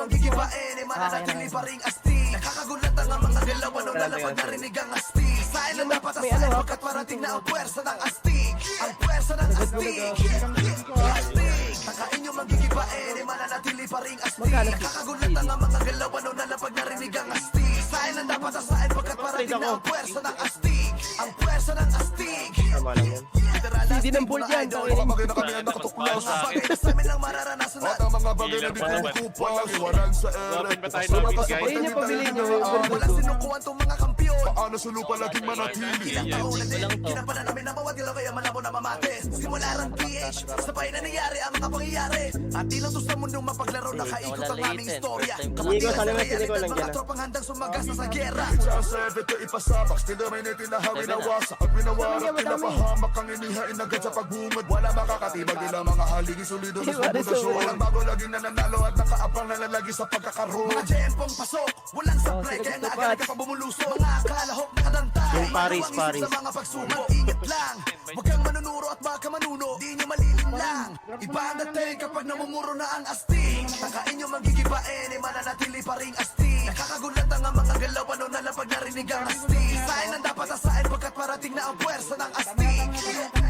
manggigibain ay mananatili pa ring astig. Nakakagulat ang mga galaw ano nalapag narinig ang astig. Sa'yo lang dapat asahin pagkat parating na ang puwersa ng astig. Ang puwersa ng astig. Astig. Takain nyo manggigibain ay mananatili pa ring astig. Nakakagulat ang mga galaw ano nalapag narinig ang astig. Sa'yo lang dapat asahin pagkat parating na ang puwersa ng astig. Ang puwersa ng astig. Hindi ng board yan. Mga bagay na kami ang nakatuklaw sa bagay na sa amin lang mararanasan natin. At ang mga bagay na di kumukupas, waran sa ere. Sulat sa Ayun yung pabili nyo. Walang sinukuhan tong mga kampiyon. Paano sa lupa laging manatili? Ilang taon na din, kinapanan namin na bawat ilaw kaya malabo na mamates. Simula rang PH, sabay na nangyari ang mga pangyayari. At di lang to sa mundong mapaglaro, nakaikot ang aming istorya. Kapatilan sa realidad ng mga tropang handang sumagasa sa gera. Sa sede ka ipasabak, still may tinahawin na wasak. Pag pinawarak, pinapahamak ang inihain agad sa pagbungod. Wala makakatibag nila mga haligi solido sa pagpudasyon. Walang bago laging nananalo at nakaapang nalalagi sa pagkakaroon. Mga jempong pasok, walang supply kaya naagad ka pa bumulusok. Mga akalahok nakadantay, Yung Paris, maluwang isip sa mga pagsubok. Ingat lang, huwag kang manunuro at baka manuno. Di nyo malilim lang, iba ang dating kapag namumuro na ang astig. Takain nyo magigibain, ay mananatili pa ring astig. Nakakagulat ang mga galaw ano nalapag narinig ang astig. Sa'yo lang dapat asahin pagkat parating na ang puwersa ng astig.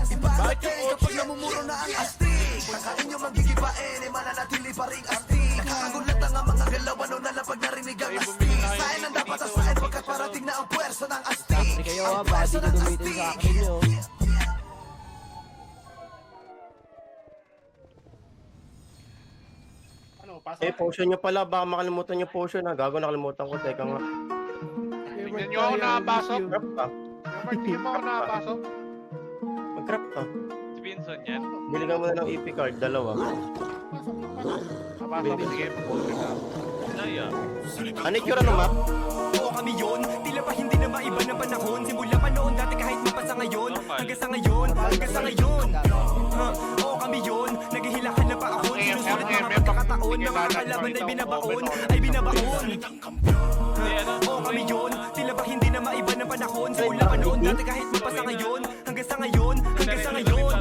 Iba ang dating kapag namumuro na ang astig. Takain nyo magigibain, ay mananatili pa ring astig. Nakakagulat ang mga galaw ano nalapag narinig ang astig. Sa'yo lang dapat asahin pagkat parating na ang puwersa ng astig. Kayo Ang nga, puwersa body ng ko gamitin sa akin nyo. Potion nyo pala, baka makalimutan nyo potion ha. Gago, nakalimutan ko. Teka nga. Tingnan nyo ako nakapasok. Craft ka. Tingnan mo ako nakapasok. Mag-craft ka. Si Vincent yan. Biligan mo na ng EP card, dalawa. Nakapasok, sige. Naya. Ano yung cure ng map? Oo kami yun, tila pa hindi na maiba ng panahon. Simula pa noon dati kahit mapasa ngayon. Hanggang sa ngayon, hanggang sa ngayon. Oo kami yun, naghihilakan na pa ako. Sinusulit mga pagkakataon, mga kalaban ay binabaon, ay binabaon. Oo kami yun, tila ba hindi na maiba ng panahon. Simula pa noon dati kahit mapasa ngayon. Hanggang sa ngayon, hanggang sa ngayon.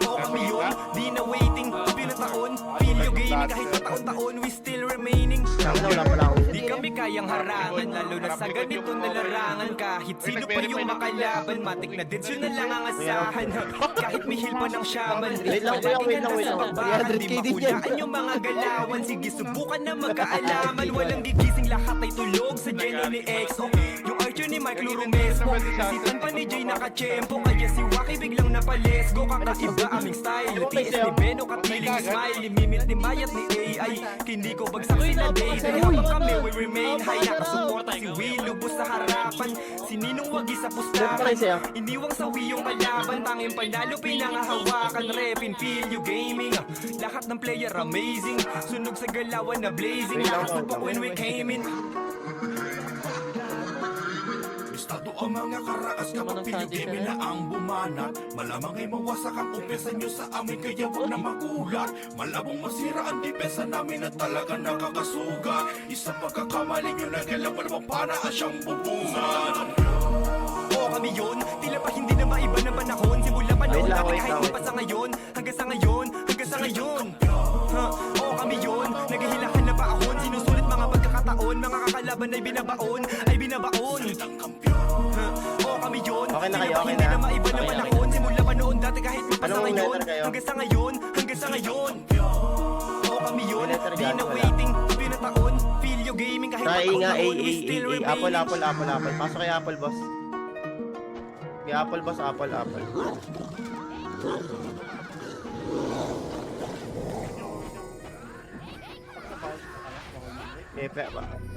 Oo kami yun, di na waiting, pinataon. Video gaming kahit pataon-taon, we still remaining. Wala pala ako. Di kami kayang harangan, lalo na sa ganito na larangan. Kahit sino pa yung makalaban, matik na din na lang ang asahan. Kahit mihil pa ng shaman, Wait lang, kuya, wait lang, wait lang. sa pagbahan. 300K Di din yan. mahulaan yung mga galawan. Sige, subukan na magkaalaman. Walang gigising, lahat ay tulog sa Jenny ni EXO. Yung Archer ni Mike Lurumesco, nasitan pa ni Jay nakachempo. Kaya si Waki biglang napalesgo. Kakaiba aming style, tiis ni Beno katiling smile. Limimit ni Mayat ni AI, hindi ko bagsak sila day-day. Habang kami we remain high, nakasuporta si Will, lubos sa harapan. Si Ninong wagi sa pustahan, iniwang sawi yung kalaban. Tanging panalo pinangahawakan, repin feel you gaming. Lahat ng player amazing, sunog sa galawan na blazing. Nakasubok when we came in. Estado ang mga karaas kapag pinag-game na ang bumanat. Malamang ay mawasak ang umpesa nyo sa amin kaya wag na magulat. Malabong masira ang depensa namin na talaga nakakasuga. Isang pagkakamali nyo na kailangan naman para siyang bubungan. Oo kami yun, tila pa hindi na maiba ng panahon. Simula pa noon dati kahit pa sa ngayon. Hanggang sa ngayon, hanggang sa ngayon. Oo kami yun, naghihilahan na pa ahon. Sinusulit mga pagkakataon, mga kakalaban ay binabaon, ay binabaon. Oo kami yun, Okay na kayo, tila pa okay hindi na. na maiba ng panahon. Simula pa noon dati kahit pa sa Anong ngayon. letter kayo? Hanggang sa ngayon, hanggang sa ngayon. Oo kami yun, May letter di dyan, na wala. waiting, pinataon. Feel you gaming kahit Sa pa nga, taon, we still Apple, remaining. apple. Pasok kay Apple, boss. Kay Apple, boss, apple.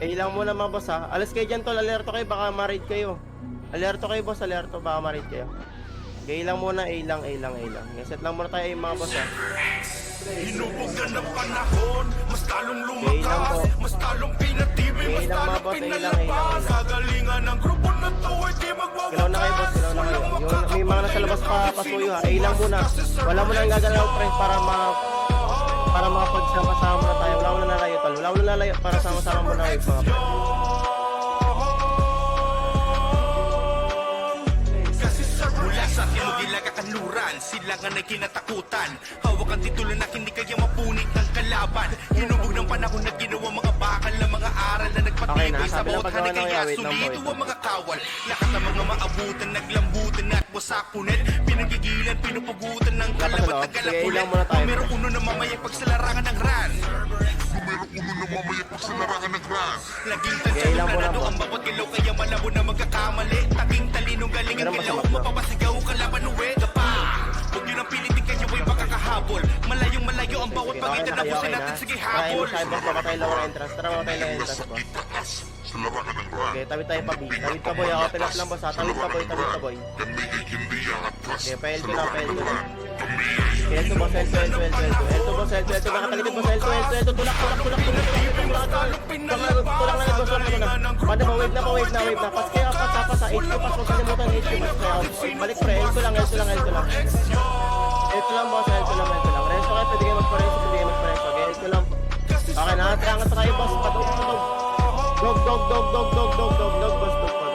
Ilang muna mga boss ha. Alas kayo dyan tol, alerto kayo, baka ma-raid kayo. Alerto kayo boss, alerto, baka ma-raid kayo. Okay, lang muna, A lang. Set lang muna tayo mga boss ha. Hinubugan ng panahon, mas talong lang lumakas, po. mas talong pinatibay, mas lang, mga talong boss, pinalabas. Kagalingan ng grupo na to ay di magwawakas. Kilaw na kayo boss, kilaw na kayo. Yung, may mga nasa labas pa pasuyo ha. A lang muna. Wala mo nang gagalaw pre para makapagsama-sama na tayo. Wala mo na nalayo tol. Wala mo na nalayo para sama-sama mo na kayo mga pre. Mula sa Ilog Ilaga Kanluran, sila kailangan ay kinatakutan. Hawak ang titulo na hindi kaya mapunit ng kalaban. Hinubog ng panahon na ginawa mga bakal na mga aral na Okay na, nagpatibay sa sabi lang bawat paggawa hanig ng kaya wait lang po sulido ito. ang mga kawal. Lakas ng mga maabutan, naglambutan at wasak punit. Pinagigilan, pinupugutan ng kalabat na Sige, galakulit. ilang muna tayo. Numero uno na mamaya pagsalarangan ng ran. Laging Sige, tansya ilang ng muna ganado po. ang bawat ilaw kaya malabo na magkakamali. Taging talinong galing ang Pero ilaw, masama na. mapapasigaw kalaban uwega pa. Huwag yun ang pilitin kayo ay makakahabol. Malayong malayo ang bawat Sige, okay pagitan na na kayo, pusin okay na. natin, sige Try mo habol. siya, boss, mamatay lang ang entrance. Tara, mamatay lang ang entrance po. Okay, tawid tayo pa, B. Tawid pa, boy. Open up lang, boss, ha. Tawid pa, boy. Tawid pa, boy. Okay, PL2 lang, PL2 lang. L2, boss, L2, L2, L2, L2. L2, boss, L2, L2. Nakatalikod, boss, L2, L2, L2. Tulak, tulak, tulak, tulak. Tulak lang, boss, tulak lang. Paano ba, wave na, wave na, wave na. Pas kayo, pas, ha. HQ, pas, huwag kalimutan, HQ, pas kayo. Balik, pre. L2 lang, L2 lang, L2 lang. L2 lang, boss, L2 lang, L2 lang. Resto kayo, pwede kayo magpareso, pwede kayo magpareso. Okay, L2 lang. Okay, nakatrangat na kayo, boss. Patog, patog. Dog, dog, dog, dog, dog, dog, dog, dog, boss, dog, boss.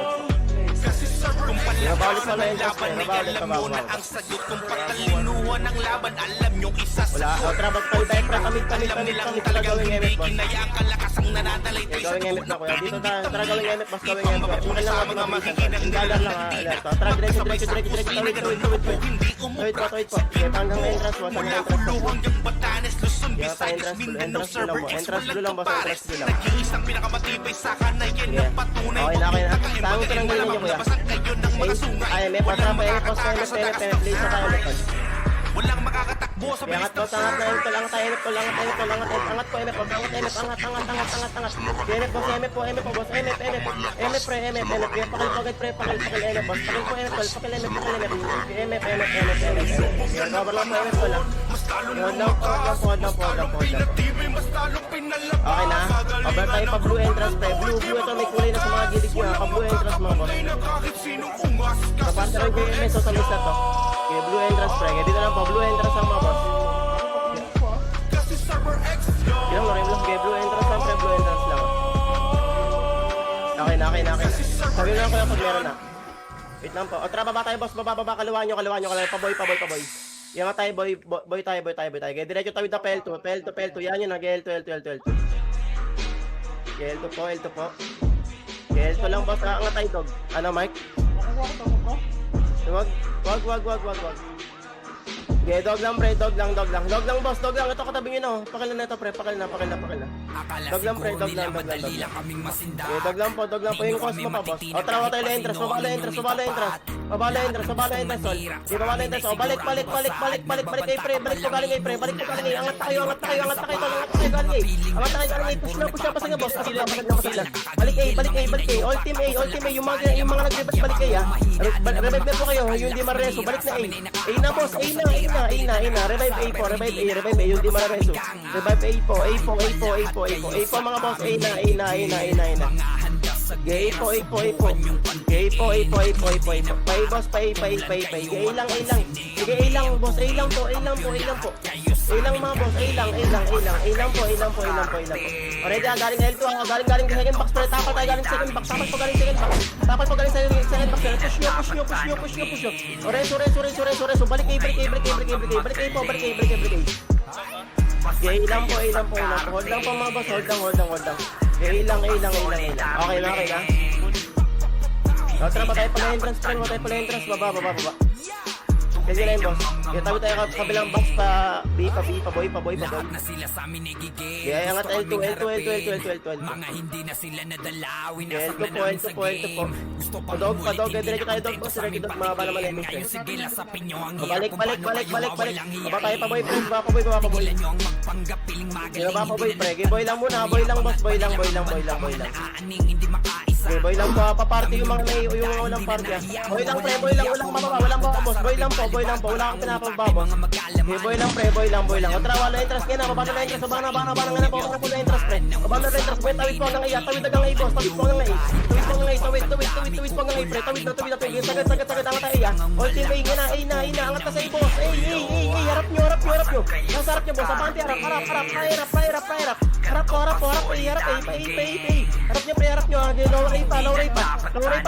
Kung Nabalik palaban pala ng yung laban, boss, ay nabalik, alam mo na nabalik. ang sagot. Kung patalinuhan ng laban, alam nyo isa sa Wala, o tara, magpalit tayo, pre. Kamit, kamit, Alam kamit, nilang kamit. Tara, talagang gawing hindi emit, boss. kinaya ang kalakasang nanadalay Okay, sa gawing emit na, kuya. Dito tayo, tara, gawing emit, boss, gawing emit. Ipang Tingnan lang sa natin mga mabilisan. makikinang Dalan lang, ha. Alerto. Tara, diretso, diretso, diretso, diretso. Tawid, tawid, tawid, tawid. Hindi Tawid pa, tawid pa. Okay, hanggang entrance, boss, hanggang Mula entrance, Ulo boss. hanggang Batanes, Luzon, Yeah, Visayas, entrance blue, Mindanao, entrance blue lang Server, po. East, Entrance blue lang, boss, Pares. entrance blue lang. Nag-iisang pinakamatibay sa kanayan Yeah. ng patunay. Okay na, okay na. Huwag Tango kakain, ko lang bagayin, ganyan, malamang kuya. labasan kayo ng mga sungay. Ay, may Walang patrapa, eh, post, makakatakas sa eh, takas eh, ng please, sa tayo, sahay. boss. Walang makakatakbo sa Angat bilis po, ng angat na surf. ito lang tayo, ito lang tayo, ito lang tayo, angat po, MF po, angat, MF, angat, angat, angat, angat, angat. MF po, MF po, MF po, boss, MF, MF, MF, pre, MF, MF, pakil, pakil, pre, pakil, MF, boss, pakil po, MF, pakil, MF, pakil, MF, MF, MF, MF, cover lang po, MF po lang. Mas lalo Hold lang po, hold lang po, hold lang po, hold lang po, hold lang po. pinatibay, mas lalo pinalabas. Okay na, cover tayo pa blue entrance, pre, blue, blue, ito may kulay na sa mga gilid nyo, pa blue entrance mga boss. Na kahit sinong ungas ka Sa parte ng GMS, so sa list na to. Okay, blue entrance, pre, dito lang po, blue entrance ang mga boss. kasi Server X yun. Ilang mo rin lang, okay, blue entrance lang, pre, blue entrance lang. Okay na, okay na, okay na. Sabi lang ko lang pag meron na. Wait lang po. O tara, baba tayo, boss. Baba, kaliwa nyo, kaliwa. Paboy, paboy, paboy. Yan nga tayo, boy, boy tayo. Kaya diretso tawid na P2. Yan yun, L2. L2 po. L2 lang, boss. Angat tayo, dog. Ano, Mike? Wag. Okay, dog lang, pre. Dog lang, boss. Dog lang. Ito katabing yun, oh. Pakil na ito, pre. Pakil na. Dog lang, pre. Dog lang. Okay, dog lang po. Yung cost mo pa, boss. O, tara, tayo na entrance. Babala entrance, tol. Di babala entrance. O, balik kay pre. Balik po galing kay pre. Angat na kayo, tol. Angat na kayo galing kay. Push na, pasang nga, boss. Pasila. Balik A. All team A. Yung mga nag-rebat, balik kay, ha. Revive na po kayo. Yung di mareso, balik na A. A na, boss. A na. Revive A po. Yung di mareso. Revive A po. A po, mga boss. A na. Gay po. Pay, boss. Pay. Gay lang. Sige, A lang, boss. A lang po. A lang, mga boss. A lang po. Already, galing L2. Galing second box. Pero tapal tayo galing second box. Tapal po galing second box. Push nyo. O, reso. Balik A. Gay lang po. Hold lang po, mga boss. Hold lang. Gay lang. Okay na. Tara, patay pala entrance, baba. Kasi lang, boss. Kaya tabi tayo kabilang box pa B, boy. Kaya angat L2. Mga hindi na sila nadalawin. L2 po. Padog. Kaya diretso tayo, dog, boss. Diretso, dog. Mahaba naman yung Kayo mission. sige lasapin nyo ang Balik. Baba Baba tayo pa, boy, pre. Baba pa, boy. nyo ang magpanggap piling magaling. Baba pa, boy, pre. Okay, boy lang muna. Boy lang, boss. Boy lang. Aaning hindi makaisa. Okay, boy lang po. Paparty yung mga yung walang party. Boy lang, pre. Walang bababa, boss. Boy lang po. Wala akong pinapagbabaw. Okay, boy lang, pre. O, tara, wala entrance kaya na. Baba na entrance. Baba na entrance, pre. Baba na entrance, pre. Tawid po hanggang iya. Tawid hanggang iya, boss. Tawid po hanggang iya. Pre. Tawid. Sagad. Angat tayo, iya. All team A, yan na. Angat ka sa iya, boss. Harap nyo. Nasa harap nyo, boss. Abante, harap. Harap po. Harap. Harap po. Harap po. Harap po. Harap po. niya, pre, harap nyo, low ray pa, low ray pa,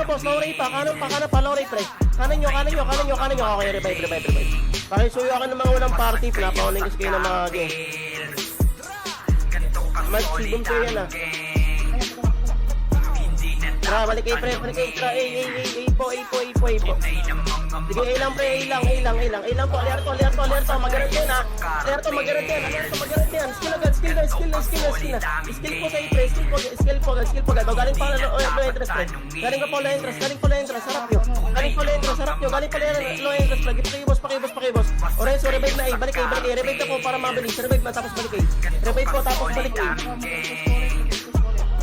boss, low ray pa, kanan pa, low ray, pre. Kanan nyo, okay, revive. Pakisuyo ako ng mga unang party, pinapakunin kasi kayo ng mga game. Mag-sibong kayo yan, Tara, balik kayo, pre, tara, A po. Sige, A lang, pre, A lang po, alerto, magarat yan, alerto, magarat yan, skill agad, skill na. Skill po sa A, pre, skill po agad, o, galing pa low interest, pre, galing pa low interest, harap nyo, galing pa low interest, pakibos, Orenzo, revive na A, balik kayo, revive na po para mabilis, revive na, tapos balik kayo, revive po, tapos balik kayo.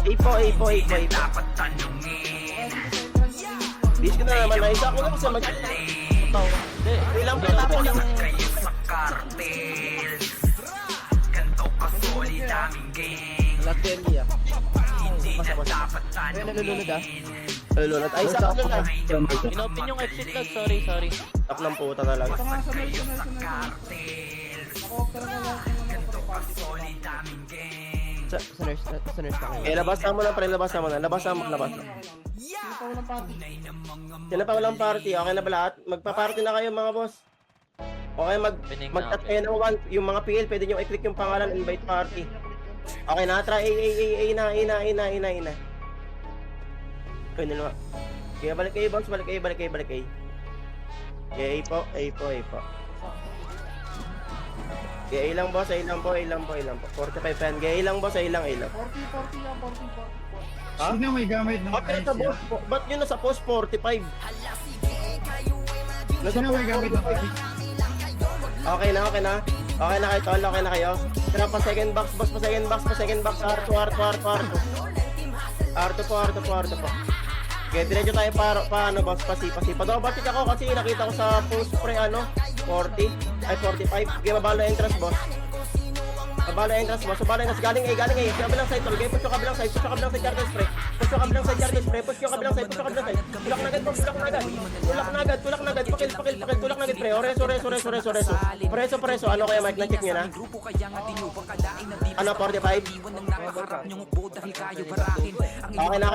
A po. Bis ko na naman, naisa ko na kasi ilang po tapos lang. Latvia. Kaya nalulunod Nalulunod. Ay, isa ko na. Inopen yung exit log, sorry. Tap ng puta na lang. Sa nurse ka kayo. Labasan mo na, pre, labas. Sila pa walang party, okay na ba lahat? Magpa-party na kayo mga boss. Okay, mag-chat kayo ng one. Yung mga PL, pwede nyo i-click yung pangalan, invite party. Okay na, try, A na. Okay na naman. Kaya balik kayo boss, balik kayo. Okay, A po. Okay, A lang boss, A lang po. 45 fan, okay, A lang boss, A lang. 40 yan, 40. Sino may gamit ng Okay, sa boss, ba't yun nasa post 45? Sino may gamit ng ice? Okay na kayo, tol, okay na kayo. Tara pa second box, boss, Arto po. Okay, diretso tayo paano boss, pasi. Padobal check ako kasi nakita ko sa post pre 40, ay 45. Okay, mabalo entrance boss. Galing A. Kabilang side, tol. Okay, push yung kabilang side, Chargers, pre. Push yung kabilang side. Tulak na agad. Tulak na agad. Pakil. Tulak na agad, pre. Oreso. Ano kaya, Mike? Na-check nyo na? Ano, 45? Okay na.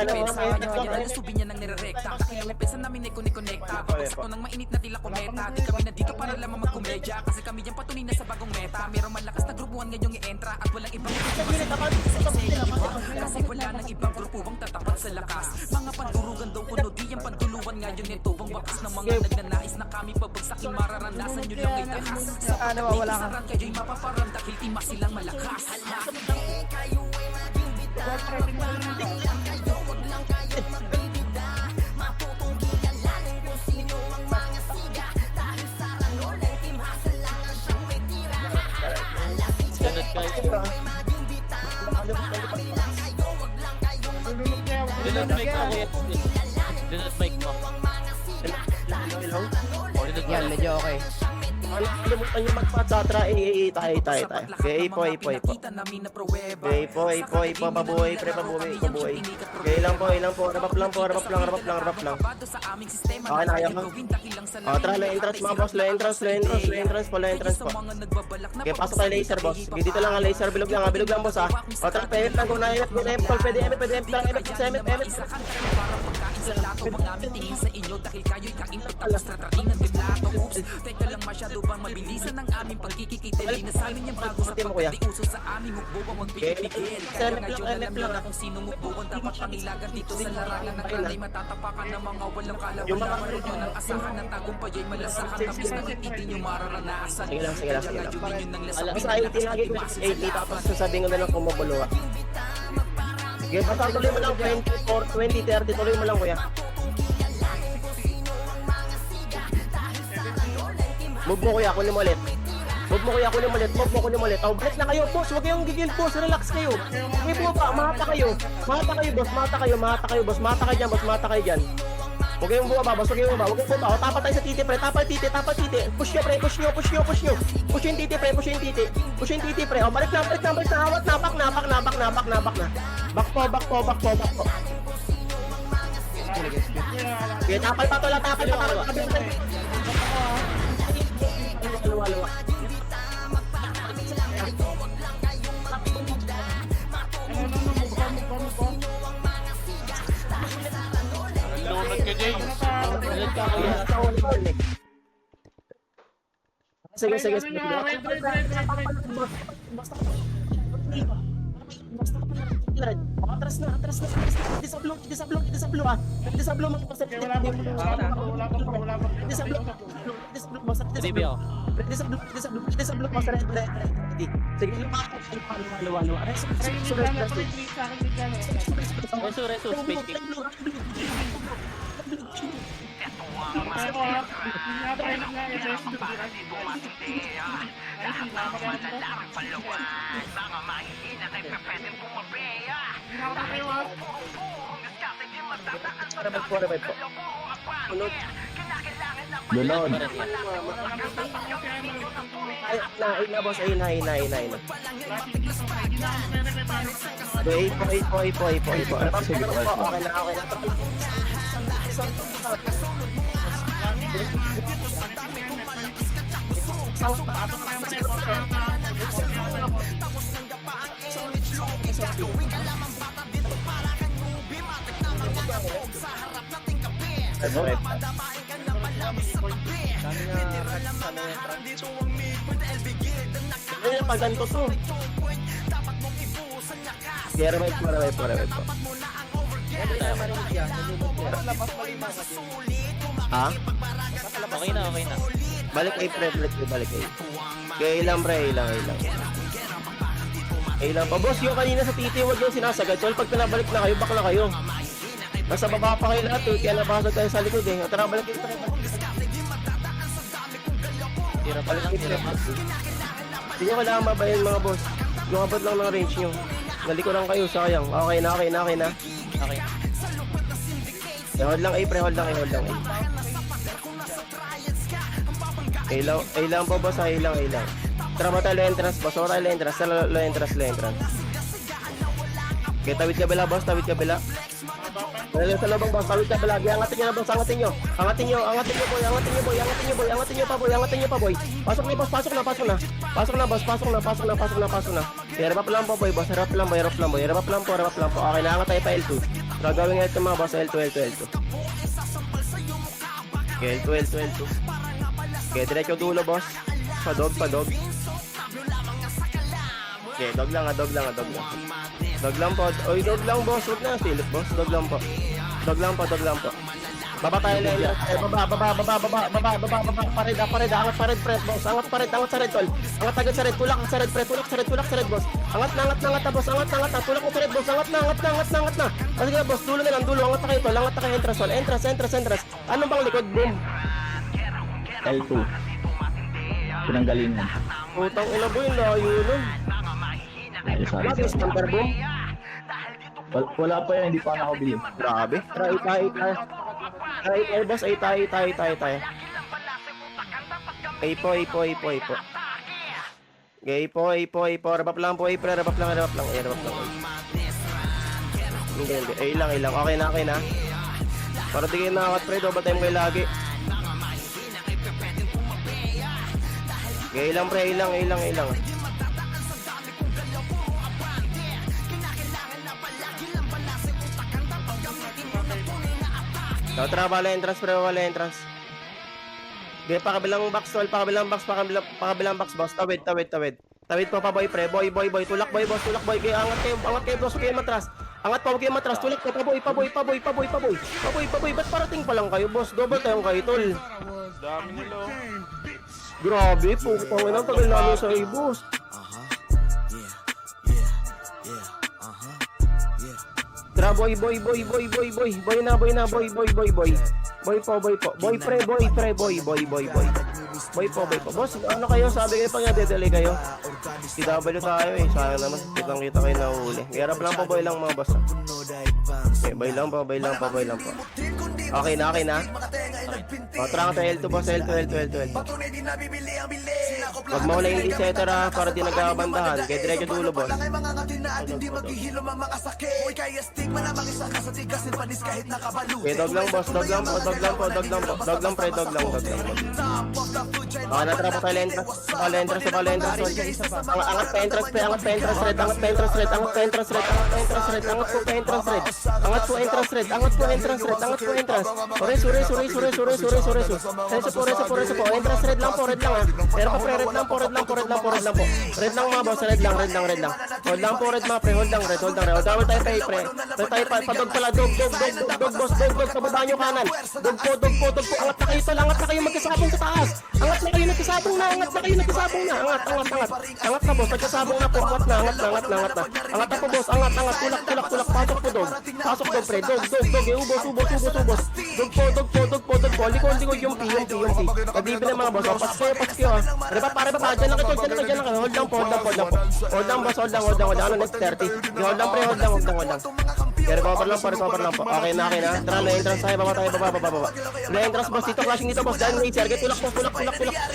Kasi wala nang ibang grupo bang tatapat sa lakas. Mga pandurugan daw kuno di ang panduluan ngayon nito bang bakas ng mga nagnanais na kami pabagsakin mararanasan nyo lang ay takas. Sa pagkasaran kayo'y mapaparam dahil tima silang malakas. Dinot mic mo. Yan, medyo okay. Kalimutan nyo magpatatra. Tayo. Okay, A po. Pabuhay. Okay, lang po. Rabap lang. Okay na kayo. Tara, low entrance mga boss. Low entrance po. Okay, pasok tayo laser boss. Okay, dito lang ang laser. Bilog lang boss ha. Tara, pwede lang kung na-MF. Pwede MF lang. MF. Lato ang aming tingin sa inyo dahil kayo'y kaintot tapos tatratingan din lato. Oops, teka lang masyado bang mabilisan ang aming pagkikikita. Di na sa amin yung bago sa pagkati uso sa aming hukbo ang magpipigil. Kaya ngayon alam nyo na kung sino hukbo ang dapat pangilagan dito sa larangan ng kanay matatapakan ng mga walang kalawalan. Meron nyo ng asahan ng tagumpay ay malasahan tapos na hindi nyo mararanasan. Sige lang. Gagawin nyo ng lasapin. Basta 80 lagi ko 80 tapos sasabihin ko na lang kung mabuluha. Okay, basta tuloy mo lang 20, 30, tuloy mo lang kuya. Move mo kuya, kunin mo ulit. Move mo kunin mo ulit. Oh, balik na kayo, boss. Huwag kayong gigil, boss. Relax kayo. Okay po ba? Mahata kayo, boss. Mahata kayo dyan. Huwag kayong bumaba, boss. Huwag kayong bumaba. O, tapat tayo sa titi, pre. Tapat titi. Push nyo, pre. Push nyo. Push yung titi, pre. O, balik na. Hawat na. Back na. Back po. Okay, tapal pa to lang. Luwa. Jay. Ulit ka kuya. Sige. Atras na. Disablo ah. Disablo mga boss. Wala pa. Disablo boss. Bibi ako. Disablo boss. Ready. Sige, luwa. Reso. Reso, space kick. Para po. Punod. Lunod. Ay na boss. Ayun na. Wait. Sige, Okay na. Ay, pag ganito to. Kaya revive po. Ha? Okay na. Balik ay pre, balik ay. Kaya ilang pre, ilang. Ilang pa. Boss, yung kanina sa titi, huwag yung sinasagad. Well, pag pinabalik na kayo, bakla kayo. Nasa baba pa kayo lahat, kaya nabasag tayo sa likod eh. Tara, balik kayo pre. Hirap pa lang. Hindi nyo kailangan mabayan mga boss. Yung abot lang ng range nyo. Nalikuran kayo, sayang. Okay na. Okay. Hold lang ay pre, hold lang. Ilang po boss, ilang. Tara ba tayo entrance boss? Tara tayo entrance. Okay, tawid kabila boss, Dahil sa labang boss, tawid kabila. Angatin nyo na boss, angatin nyo pa boy. Pasok na boss, pasok na. Harap lang po boy, boss, harap lang po. Okay, naangat tayo pa L2. Gagawin nga ito mga boss, L2. Okay, L2. Okay, diretso dulo boss. Padog. Okay, dog lang. Dog lang po. Oy, dog lang boss. Huwag na, silip boss. Dog lang po. Baba tayo lang. Baba. Pared. Angat pared, boss. Angat sa red, tol. Angat agad sa red. Tulak sa red, boss. Angat na, boss. Angat na. Tulak mo sa red, boss. Angat na. Kasi nga, boss. Dulo na lang. Angat na kayo, tol. Angat na kayo, entrance, tol. Entrance. Anong bang likod? Boom. L2. Pinanggalingan. Putang ina boy, layo nun. Labis, number boom. Wala pa yan, hindi pa nakabili. Grabe. Try. Ay, boss. Ay, tayo. Ay po. Gay po. Rabap lang po. Rabap lang. Hindi. Ay lang. Okay na. Para di kayo nakakot pre, double time kayo lagi. Gay lang pre, ay lang. Tara, wala entrance. Gaya, pakabilang box, boss. Tawid. Tawid po pa, boy, pre. Boy. Tulak, boy, boss. Gaya, angat kayo, boss. Huwag kayo matras. Tulak po, pa, boy. Ba't parating pa lang kayo, boss? Double time kayo, tol. Dami nila. Grabe, putang ina, tagal namin sa boss. Tara, boy. Boy po. Boss, ano kayo? Sabi kayo pag nade-delay kayo. TW tayo eh. Sayang naman. Kitang-kita kayo nahuli. Harap lang po, boy lang mga boss. Okay, boy lang po. Okay na. O, tara ka tayo L2, boss. L2. Huwag mo na yung resetter ha, para di nagkabandahan. Kaya diretso dulo, boss. Okay, dog lang, boss. Dog lang, pre. Baka na trap tayo entrance. Baka entrance, baka entrance. Angat pa entrance, angat pa entrance red, angat pa entrance red, angat pa entrance red, angat pa entrance red, angat po pa entrance red. Angat po entrance red, angat po entrance red, angat po entrance. Reso po. Entrance red lang po, red lang ah. Pero pa pre, red lang po. Red lang mga boss, red lang. Hold lang po red mga pre, hold lang red. Hold tayo pre. Tayo pa, padog pala, dog, boss, dog, pababa nyo kanan. Dog po. Angat na kayo tol, angat na kayo magkasabong sa taas. Angat na kayo nagkasabong na. Angat na boss, nagkasabong na po, angat na. Angat na po boss, angat, tulak, pasok po dog pre, dog, ubos. Dog po, likod yung P. Pag-ibig ng mga boss, pas kayo ah. Pare pa, dyan lang kayo. Hold lang po. Hold lang boss, hold lang. Ano next 30? Hold lang pre, hold lang. Recover lang po. Okay na. Tara na, entrance tayo, baba. Na entrance boss, dito, flashing dito boss. Dahil may target, tulak.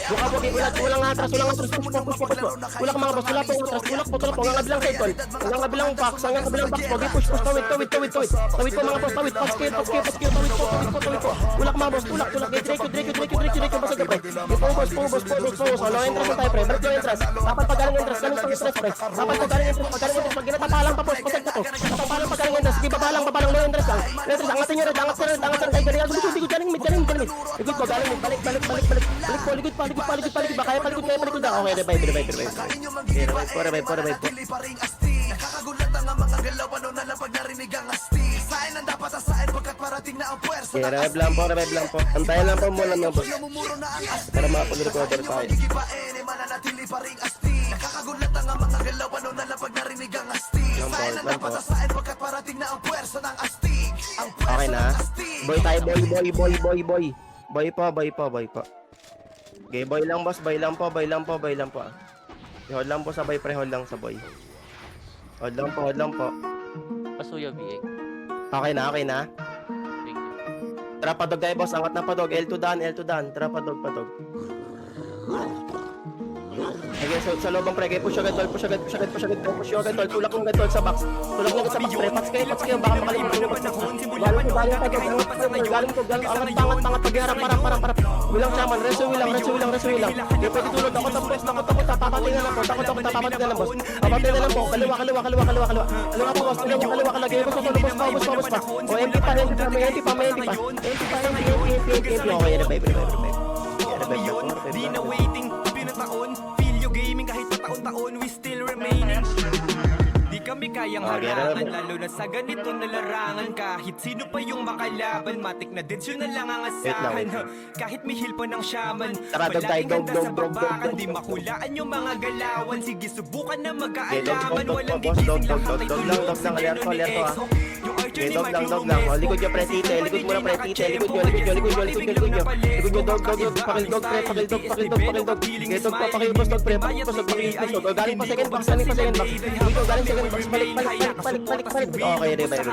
Buka po, walang atras, push po. Tulak mga boss, wala po atras, tulak po. Hanggang kabilang side tol. Hanggang kabilang box po. Di push, tawid po mga boss, tawid. Pas kayo, tawid po. Tulak mga boss, tulak. Diretso, basta ka pre. Pubos. Ano, entrance na tayo pre, balik yung entrance. Dapat pagaling entrance, galing pang entrance pre. Dapat pagaling entrance, pag ginatapalang pa boss, pasag na to. Natapalang pagaling entrance. Sige, babalang, no entrance lang. Angatin nyo red, angat tayo ganyan. Likod, galing mid. Likod po, galing mid, balik. Likod pa. Baka kaya palikod na. Okay, revive po. Nakakagulat ang mga galaw, ano na lang pag narinig ang asti. Sain ang dapat asain pagkat parating na ang puwersa ng asti. Revive lang po. Antayin lang po muna mga boss. Namumuro na ang asti. Para makapag-recover tayo. Magigipain, mananatili pa ring asti. Nakakagulat ang mga galaw, ano na lang pag narinig ang asti. Sain ang dapat asain pagkat parating na ang puwersa ng asti. Ang puwersa Okay na. ng asti. Boy tayo, boy. Boy po. Okay, boy lang boss, boy lang po. Hold lang po sa boy, pre, hold lang sa boy. Hold lang po. Pasuya, BX. Okay na. Thank you. Tara padog tayo boss, angat na padog. L2 daan. Tara padog. Okay, so sa lobang pre, kayo push agad tol. Tulak ng tol sa box. Pre, pats kayo, baka makalimutan nyo boss. Galing ko, angat, pagharap. Wilang shaman, reso wilang. Di pwede tulog, takot, papatingan lang boss. Papatingan lang po, kaliwa. Kaliwa po boss, kaliwa, lagay ko sa tulog, boss pa. O, MP pa. Okay, revive. Di na waiting, pinataon. Pilyo gaming kahit pataon-taon, we still remaining. Di kami kayang harangan, lalo na sa ganito na larangan. Kahit sino pa yung makalaban, matik na dead, yun na lang ang asahan. Kahit may heal pa ng shaman, palaging ganda sa babakan. Di makulaan yung mga galawan, sige subukan na magkaalaman. Walang gigising lahat ay tulog sa geno ni EXO. Yung archer ni Mark Lomez, Likod nyo pre, tite. Likod nyo. Pakildog, pakildog, pre. Galing pa second box. Balik. Okay, revive.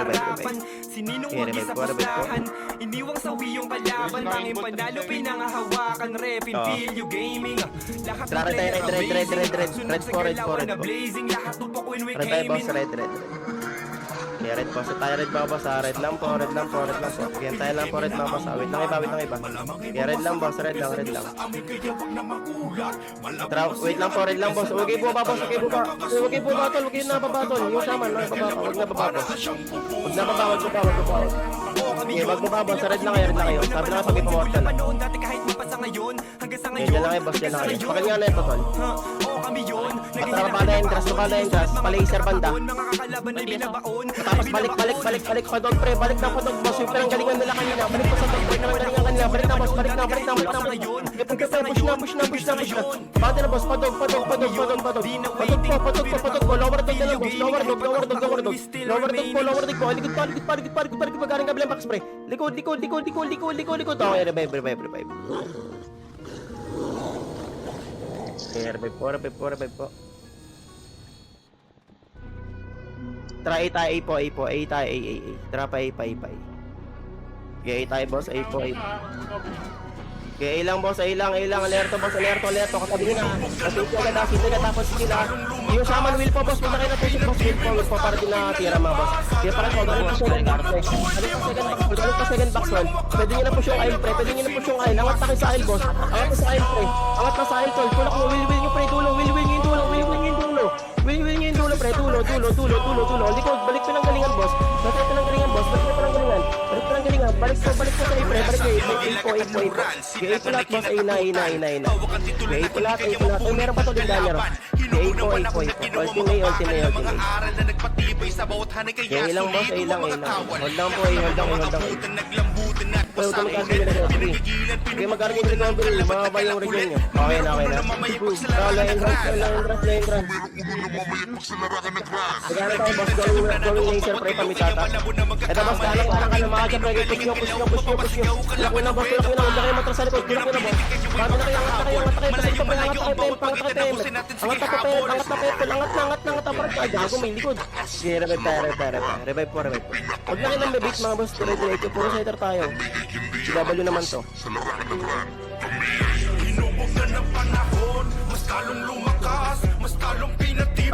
Sininong wagi sa pustahan, iniwang sawi yung kalaban. Tanging panalo pinangahawakan, repin, pilyo, gaming. Lahat ng player amazing, sunod sa galawan na blazing. Lahat tupok when we came in. Okay, red po. Sa tayo red ba boss? Red lang po. Again, tayo lang po red mga boss. Wait lang iba. Okay, red lang boss. Red lang. Wait lang po, red lang boss. Huwag kayo bumaba boss. Huwag kayo bumatol. Huwag kayo nababatol. Yung shaman, huwag nababa boss. Huwag nababa. Okay, wag bumaba boss. Red lang kayo. Sabi lang pag ipamortal. Dati kahit mapasa ngayon, hanggang sa Dyan lang kayo boss. Pakil nga na ito tol. kami yun. Bala entrance. Palaser banda. Mga kakalaban ay binabaon. Tapos balik pa dog pre, balik na po dog boss. Yung perang galingan nila kanina. Balik pa sa dog pre, perang galingan kanina. Balik na boss. Push na. Bate na boss, padog. Lower dog na lang boss. Lower dog po. Likod po. Galing kabilang box pre. Likod. Okay, revive. Okay, revive po. Tara A po. Tara pa A. Okay, A tayo boss, A po. Okay, A lang boss, A lang, alerto boss, alerto, katabi nyo na. Masuti agad, tapos sige na. Yung shaman will po boss, punta kayo na push boss, will po, para din na tira mga boss. Kaya para ko, galing pa second box, galing pa second box one. Pwede nyo na push yung aisle pre, angat na kayo sa aisle boss, angat na sa aisle pre, angat na sa aisle tol, tulak mo, will nyo pre, dulo, will nyo yung dulo, pre, dulo. Likod, balik pa ng galingan boss, balik pa ng galingan, balik sa A pre, balik kayo, A po lahat boss, A na. A po lahat, ay meron pa to din danero. A po. Ultimate. A lang boss, A lang. Hold lang po, hold lang. Pwede ito magkakasin nila sa 3. Okay, magkakasin nila sa 3. Mababa yung region nyo. Okay na. Lane run. Magkakasin tayo boss, going laser pre, pamitata. Ito boss, kalang ka na mga kapre. Push nyo. Tulak nyo na boss, huwag na kayo matras sa likod. Tulak nyo na boss. Bago na kayo, angat na kayo. Angat. Ay, gago, may likod. Okay, revive po. Huwag na kayo nang mabit mga boss, diretso. Puro center tayo. W naman to.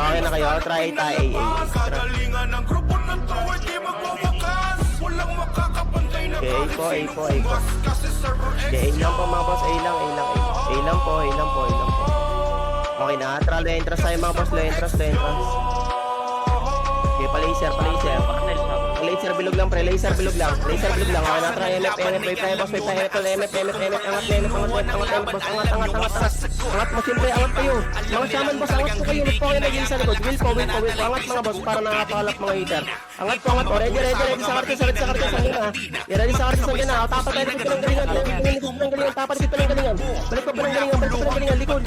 Okay na kayo, try tayo AA. Okay, A po. Okay, A lang po mga boss, A lang po. Okay na, low entrance tayo mga boss, low entrance. Okay, pa-laser. Laser bilog lang pre, laser bilog lang. Okay na, try MF, wait tayo boss, MF, angat boss, angat mo siyempre, angat kayo. Mga shaman boss, angat po kayo, will po kayo naging sa likod, will po, angat mga boss, para nakakalap mga hitter. Angat po, ready, sa kartes, hanggang na. Ready sa kartes, hanggang na, tapat tayo, likod pa ng galingan, balik pa ng galingan, likod,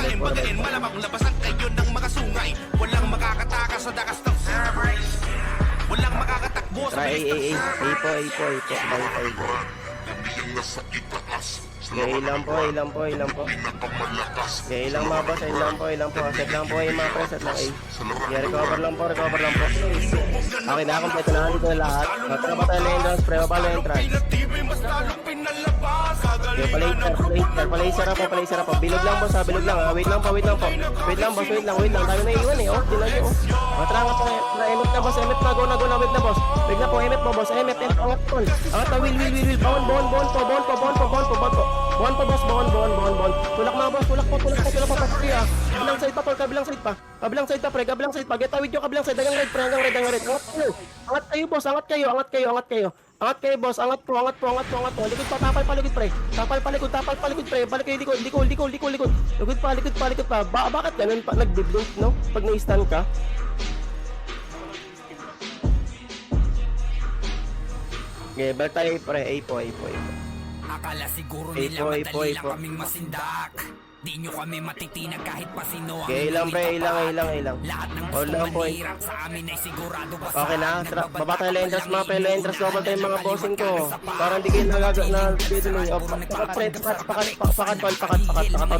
Magaling malamang labasan kayo ng mga sungay. Walang makakatakas sa dakas ng servers. Walang makakatakbo sa bilis ng servers. Okay, ilang po. Okay, ilang mga boss, ilang po. Set lang po yung mga pre, set lang A. Okay, recover lang po. Okay na, kompleto na, dito na lahat. Matapa tayo na entrance, pre, mabalo entrance. Okay, palaser ako. Bilog lang boss, bilog lang. Wait lang boss, wait lang. Tayo na iwan eh, tingnan nyo. Matrangat po, MF na boss, go na, wait na boss. Wait na po, MF mo boss, MF, angat tol. Angat na, will. Bawon po. Bawon po boss, bawon. Tulak mga boss, tulak po, pasok ah. Kabilang side pa tol, kabilang side pa pre, Get away nyo, kabilang side, hanggang red. Angat kayo boss, angat kayo. Angat kayo boss, angat po. Likod pa, tapal pa likod pre. Tapal pa likod pre. Balik kayo likod. Likod pa. Bakit ganun pa nagdi-blink no? Pag na-stun ka. Okay, balik tayo pre. A po. Akala siguro nila madali lang kaming masindak. Di nyo kami matitinag kahit pa sino ang okay, ilang pre, ilang. lahat ng Hold lang po. mahirap sa amin ay sigurado pa Okay na, baba tayo lenders mga pre, lenders global tayo mga bossing ko. Parang di kayo nagagak na dito mo yung pakat pre, pakat.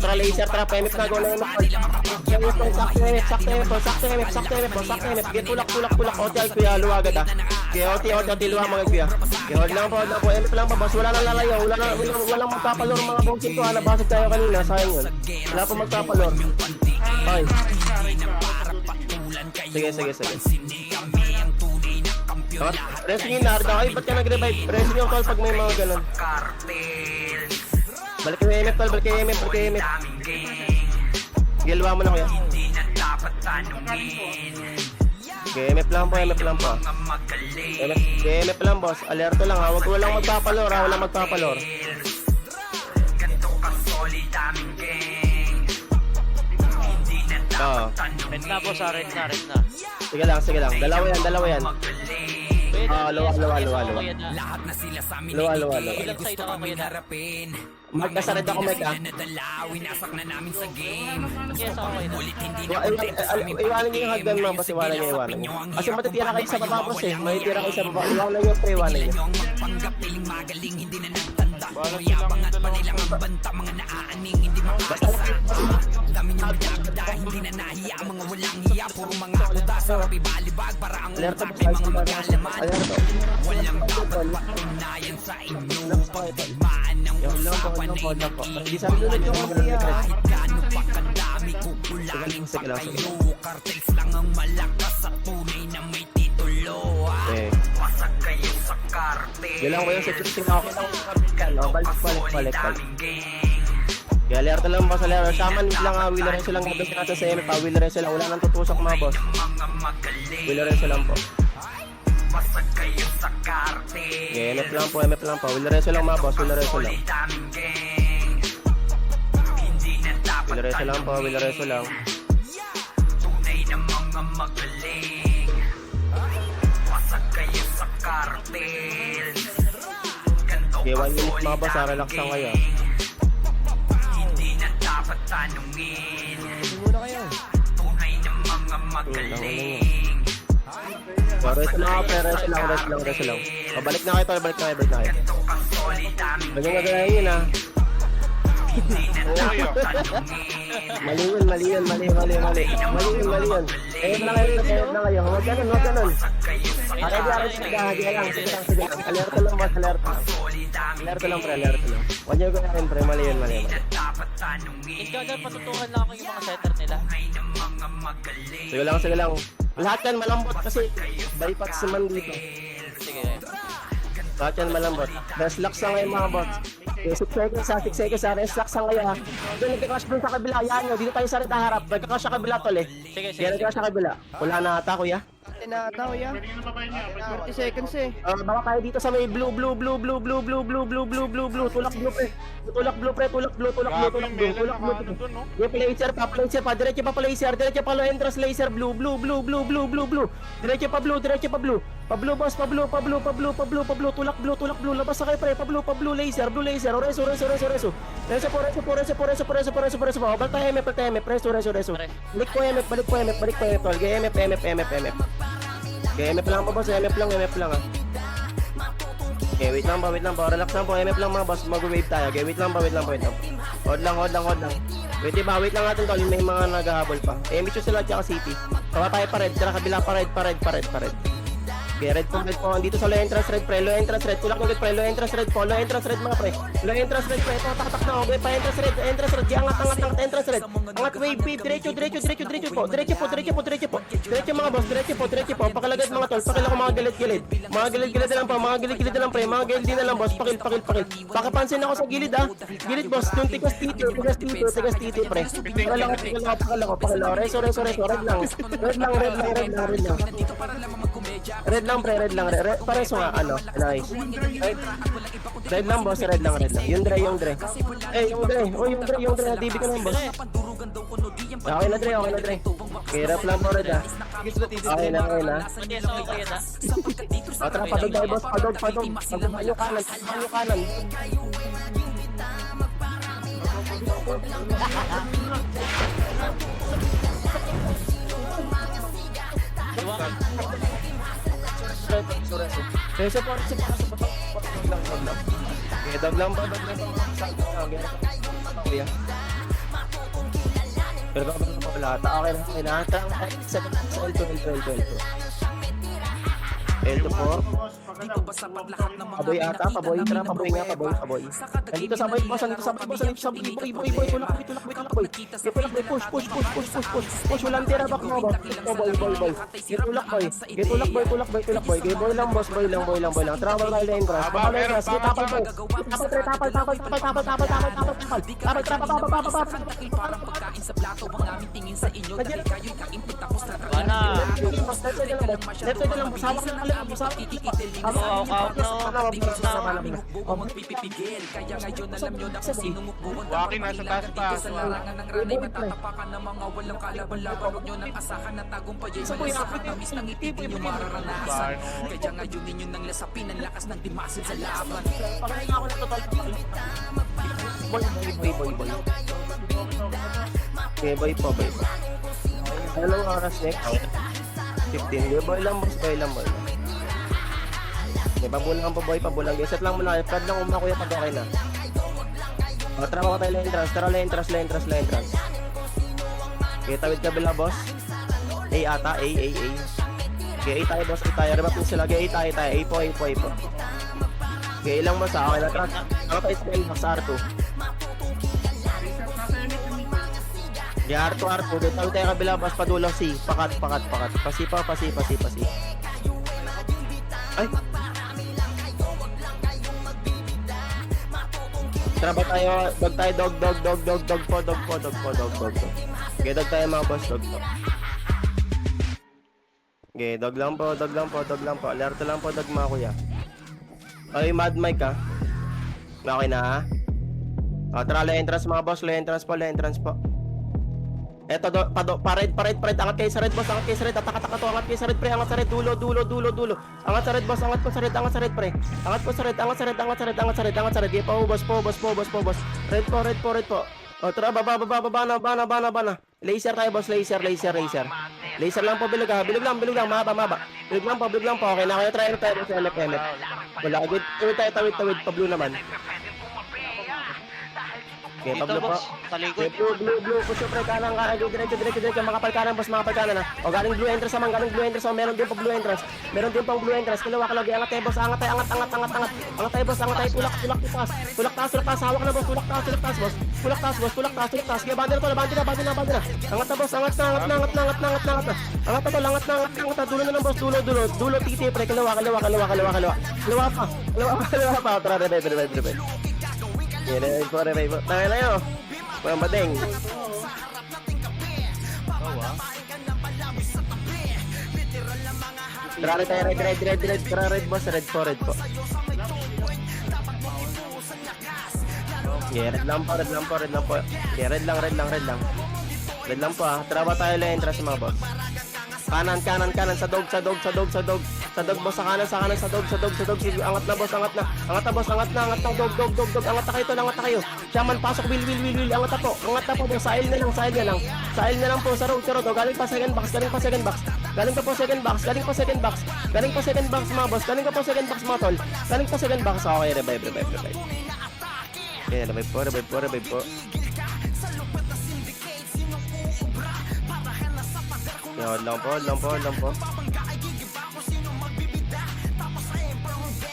Tra laser, trap, MF na, go na MF. Sakto MF. Get tulak. OTL kuya, luwagad ah. Okay, OT luwa mga kuya. Okay, hold lang po, MF lang pa boss, wala nang lalayo, walang magpapalor mga bossing ko. Nabasag tayo kanina, sayang yun. Wala pa magpapalor. Okay. Sige. Pressing yung Narda. Ay, ba't ka nag-revive? Pressing yung call pag may mga ganun. Balik kayo MF, tol. Balik kayo MF. Gilwa mo na kuya. Okay, MF lang po. MF lang boss. Alerto lang ha. Walang magpapalor. Red na boss, red na. Sige lang. Dalawa yan. Luwa. lahat na sila sa amin Luwa. ilang side ako kaya harapin. Magkasarid ako, Mike, ah. Winasak na namin sa game. Yes, ako kayo. Ulit hindi na Iwanan niyo yung hagdan mga boss, iwanan niyo. Kasi matitira kayo sa baba boss eh. Matitira kayo sa baba. Iwanan niyo pre, iwanan niyo. ang magpanggap, piling magaling, hindi na nagtanda. Mayabangat pa nilang ang banta, mga naaaning, hindi makakasa. dami niyong bidabida, hindi na nahiya ang mga walang hiya. Puro mga kuda sa kabibalibag para ang Alerto, utak ay mga magalaman. Alerto. Walang dapat patunayan sa inyo. Pagdigmaan ng usapan ay Hindi sa amin ulit yung kaya. kahit gaano pa kadami kukulangin pa kayo. Cartels lang ang malakas sa tunay na may titulo. Pasag kayo sa cartel. Yun lang ko yung security na ako ng balik. Kaya alerto lang boss, alerto. Shaman, wait lang wheeler rin silang gabas na sa CM pa. Wheeler rin sila, wala nang tutusok mga boss. Wheeler rin silang po. Pasag kayo sa cartel. Okay, MF lang po. Wheeler rin silang mga boss, wheeler rin silang. Hindi na dapat Wheeler rin silang po, wheeler rin silang. tunay na mga magaling. Pasag kayo sa cartel. Okay, 1 minute mga boss, relax lang kayo. Hindi na dapat tanungin. Siguro kayo. Tunay na mga magaling. Rest lang. Balik na kayo, balik na kayo. Ito kang solid aming Huwag yung gagawin yun ha. hindi na dapat Oyo. tanungin. Mali yun. Ayun na kayo. Huwag ganun. Kayo sa Sige lang. Alerto lang boss, alerto lang. solid aming Alerto lang pre. Huwag nyo gawin pre, mali yun. dapat tanungin. Ikaw patutukan lang ako yung mga setter nila. Tunay na mga magaling. Sige lang. Lahat yan malambot kasi bypass naman dito. Sige. Lahat yan malambot. Rest lax lang ngayon mga bots. 6 seconds ha. Rest lax lang ngayon ha. Doon nagkakash doon sa kabila. Yan nyo. Dito tayo sa red harap. Nagkakash sa kabila tol eh. Sige. Yan nagkakash sa kabila. Wala na ata kuya. Tinataw ya. 40 seconds eh. Baka tayo dito sa may blue. Tulak blue pre. Yung placer pa. Diretso pa laser. Low entrance laser. Blue. Diretso pa blue. Pablo boss. Tulak blue. Labas sa kayo pre. Pablo laser. Reso. Balik tayo MF. Reso. Balik po MF. Tol. MF. Okay, MF lang po boss. MF lang ah. Okay, wait lang pa. Relax lang po. MF lang mga boss. Mag-wave tayo. Okay, wait lang pa. Hold lang. Wait lang natin tol. May mga naghahabol pa. MH sila tsaka city. Tawa tayo pa red. Tara kabila pa red. Okay, red po. Dito sa low entrance red pre. Tulak ng pre. Low entrance red mga pre. Ito, tak na. Okay, pa entrance red. Di angat. Entrance red. Angat wave. Diretso po. Diretso mga boss. Diretso po. Pakilagad mga tol. Pakila ko mga gilid. Mga gilid na lang pre. Mga gilid na lang boss. Pakil. Pakapansin ako sa gilid ah. Gilid boss. Yung tigas tito pre. Pakala ko. Reso. Red lang. Red lang. Pareso nga, nice. Red lang, boss, red lang. Yung Dre. Yung Dre. TV ko na yung boss. Okay na, Dre. Hirap lang po, red, ah. Okay na. Tara, padog tayo, boss. Padog. Pagpapayo kanan. Support lang. Okay, dog lang ba? Kuya. Pero baka ba pala ata? Okay na. L2 po. Paboy ata, paboy. Nandito sa boy, boss. Boy. Push. Walang tira back mo, boss. Boy. Tulak boy. Boy lang, boss. Boy lang. Travel tayo lane cross. Baka lane cross. Tapal. Wala. Left side lang, boss. Hawak lang. Waki nasa taas pa. Boy. Okay, boy po. Anong oras next? 15. Boy lang. Okay, pabulang pa boy. Set lang muna. Pad lang kuya pag okay na. Tara ko tayo lane trans. Okay, tawid kabila, boss. A ata, A. Okay, A tayo, boss, A tayo. Rebat mo sila, okay, A tayo. A po. Okay, ilang boss, okay na trust. Ako tayo spell, boss, R2. Okay, R2. Okay, tawid tayo kabila, boss, padulo, C. Pakat. Pasi. Ay! Tara ba tayo, dog po. Okay, dog tayo mga boss, dog po. Okay, dog lang po. Alerto lang po, dog mga kuya. Ay, mad mic ha. Okay na ha? O, tara, low entrance mga boss, low entrance po. Eto, pa-red. Angat kayo sa red, boss. Angat kayo sa red. Ataka to. Angat kayo sa red, pre. Angat sa red. Dulo. Angat sa red, boss. Angat po sa red, pre. Angat sa red. Okay, po. Red po. O, tara, baba na. Laser tayo, boss. Laser. Laser lang po, bilog ha. Bilog lang. Mahaba. Bilog lang po. Okay na kayo. Try tayo sa LFM. Wala. Tawid. Pa-blue naman. Okay, Dito, pablo po. boss. Sa likod. Okay, blue. Push pre, kanan. Diretso. Makapal kanan, boss. Na. O, galing blue entrance naman. Meron din pang blue entrance. Kalawa. Angat tayo, boss. Angat tayo, boss. Tulak taas. Hawak na, boss. Tulak taas, boss. Kaya bandera to. Angat na, boss. Angat na. Dulo na lang, boss. Dulo, titi, pre. Kalawa pa. Tara, revive. Revive. Tayo na yun. Walang badeng. Tara tayo, red. Tara, red, boss. Red po. Yeah, red lang po. Yeah, red lang. Red lang po ah. Tara ba tayo lang entrance mga boss? Kanan. Sa dog, boss. Sa kanan, sa dog. Angat na, boss. Angat na, dog. Angat na kayo. Shaman, pasok, will. Angat na po, boss. Sail na lang po, sa road. O, galing pa second box. Galing pa second box, mga boss. Galing pa second box, mga tol. Galing pa second box. Okay, revive. Okay, revive po. Hold lang po.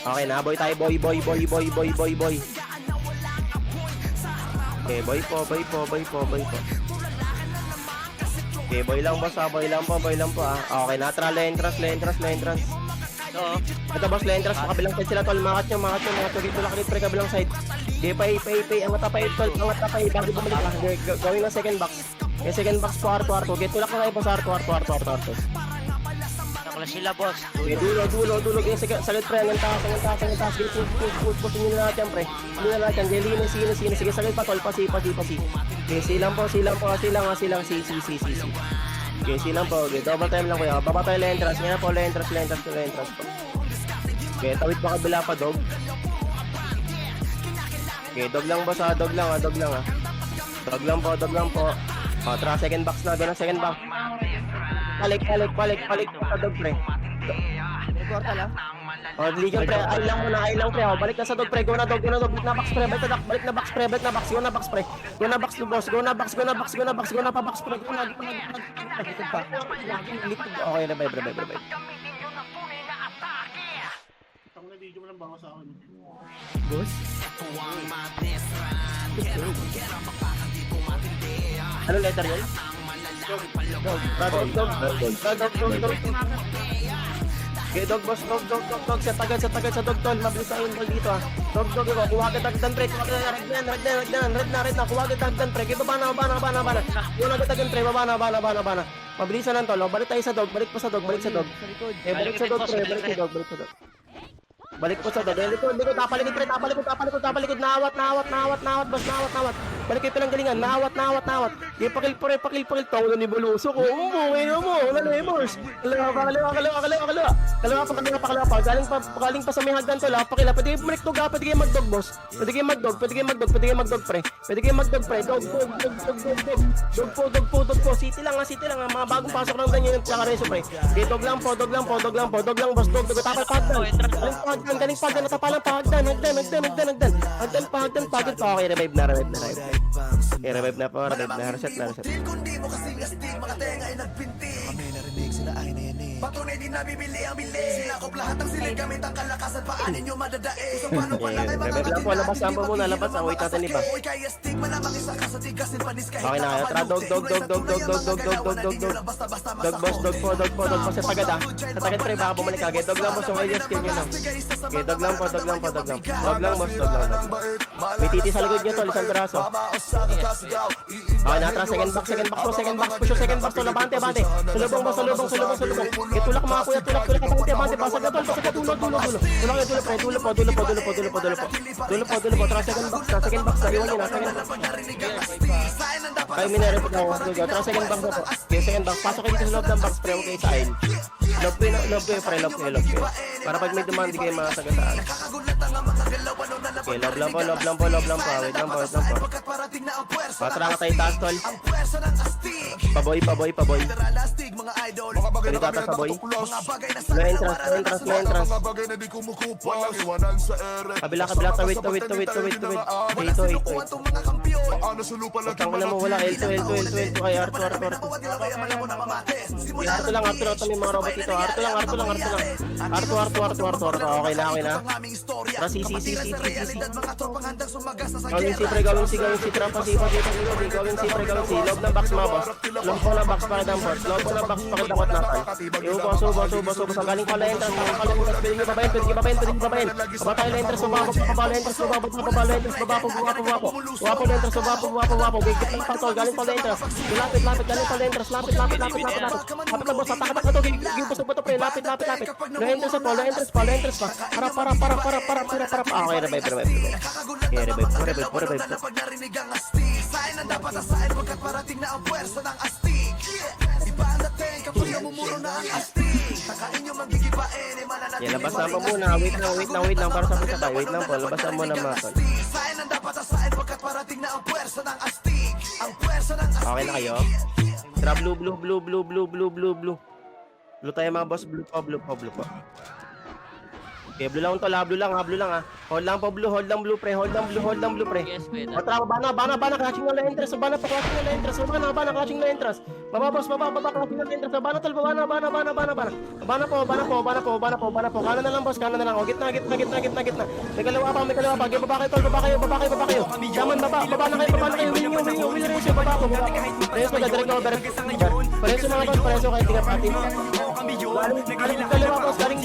Okay na, boy tayo, boy. Okay, boy po. Okay, boy lang, boss ah. Boy lang po ah. Okay na, tara, low entrance. Oo. Ito, boss, low entrance. Kabilang side sila, tol. Makat nyo. Dito lakit, pre, kabilang side. Okay, pay. Angat na pay, tol. Bago bumalik lang. Gawin ng second box. Okay, second box po, R2. Okay, tulak na tayo po sa R2. Nakala sila, boss. Okay, dulo. Okay, salit, pre. Ang taas. Push nyo na natin, pre. Sige, salit pa, tol. Pasi. Okay, silang. C. Okay, silang po. Okay, double time lang, kuya. Baba tayo, entrance. Ngayon po, entrance po. Okay, tawid pa kabila pa, dog. Okay, dog lang, boss, dog lang. Dog lang po. O, tara, second box na. Doon ang second box. Balik sa dog, pre. Kwarta lang. O, ligan, pre. Ay lang, pre. O, balik na sa dog, pre. Go na, dog. Balik na box, pre. Balik na box, pre. Go na box, pre. Go na box, boss. Go na pa box, pre. Go na. Okay, revive. Boss? Ano letter yun? Dog. Okay, dog, boss. Dog. Sa tagal sa dog, tol. Mabilis tayo yung ball dito ah. Dog. Kuha ka tagdan, pre. Red na. Kuha ka tagdan, pre. Okay, baba na. Kuha ka tagdan, pre. Baba na. Mabilisan lang, tol. Balik tayo sa dog. Balik sa dog. Sa likod. Eh, balik sa dog, pre. Balik sa dog. Balik po sa dog. Likod. Tapalikod, pre. Tapalikod. Nawat, boss. Nawat. Balik kayo pinanggalingan. Nawat. Di pakil, Tawag ni Bulusok. Ngayon mo. Wala na, boss. Kalawa pa. Galing pa sa may hagdan, tol. Pakila. Pwede kayo bumalik dog, ha. Pwede kayo mag-dog, boss. Pwede kayo mag-dog, pre. Dog po. City lang, ha. Mga bagong pasok lang ganyan yung tsaka reso, pre. Okay, dog lang, boss. Dog. Tapal pa hagdan. Natapalan pa hagdan. Hagdan pa. Okay, revive na. revive na po, revive na. Reset na, reset. Kundi mo kasing astig, mga tenga ay nagpinti. Kami narinig sila ay na yan eh. Patunay di nabibili ang bili. Sinakop lahat ang silig gamit ang kalakasan. Paanin nyo madadae. So paano pa lang ay mga Revive lang po, labas ang muna, labas ang wait natin iba. Uy kaya stick, malamang isa ka sa tigasin panis kahit Okay na kayo, tara, dog. Dog boss, sa tagad ah. Sa tagad pre, baka bumalik agad. Dog lang boss, okay, just kill nyo lang. Okay, dog lang. Dog lang boss. May titi sa likod nyo tol, isang braso. Okay na, tara, second box po. Push yung second box tol, abante. Sulubong boss, sulubong. Tulak mga kuya, tulak. Abante, basag na tol, dulo. Tulak kayo, dulo pre, dulo po. Tara, second box na, iwan nyo na, second box. Kayo minarip na ako, tara, second box na po. Okay, second box, pasok kayo dito sa loob ng box pre, okay, sa aisle. Love ko pre. Para pag may demand, di kayo masagasaan. Okay, love lang po. Wait lang po. Patara nga tayo taas, tol. Paboy. Ganito ata sa boy. No entrance. Kabila, tawid. Ito. Pagtang ko na mo, wala. L2 kay Arto. Arto lang, may mga robot dito. Arto lang. Okay na. Tara, si. Gawin si, trapa si. Loob ng box mga boss. Loob ko ng box para dampot. Pakidakot natin. Subo. Ang galing pala entrance. Pwede babayin. Baba tayo na entrance. Wapo na entrance. Wapo. Gigit ng pantol. Galing pala entrance. Lapit. Lapit na boss. Atakot na to. Gigit po to pre. Lapit. No entrance pa. Para. Okay, revive. Okay, revive. Pag narinig ang astig, saan ang dapat asahin pagkat parating na ang puwersa ng astig. Iba ang dating kapag namumuro na ang astig. Takain nyo magigibain, mananatili. Yan, labasan po muna. Wait lang. Para sa sabay. Wait lang po. Labasan muna mga tol. Saan ang dapat asahin pagkat parating na ang puwersa ng astig. Ang puwersa ng astig. Okay na kayo? Tara, blue. Blue tayo mga boss. Blue po. Okay, blue lang tol, blue lang ah. Hold lang blue pre. Yes, pwede. O tara, bana, clutching na entrance. Bana, clutching na entrance. Baba, boss, clutching na entrance. Bana tol, bana. Bana po. Kanan na lang, boss, O, gitna. May kalawa pa. Okay, baba kayo. Daman, baba na kayo. Will ratio, baba po. Preso ka, direct over. Preso mga boss, kayo, tingnan pati. Galing kalawa, boss, galing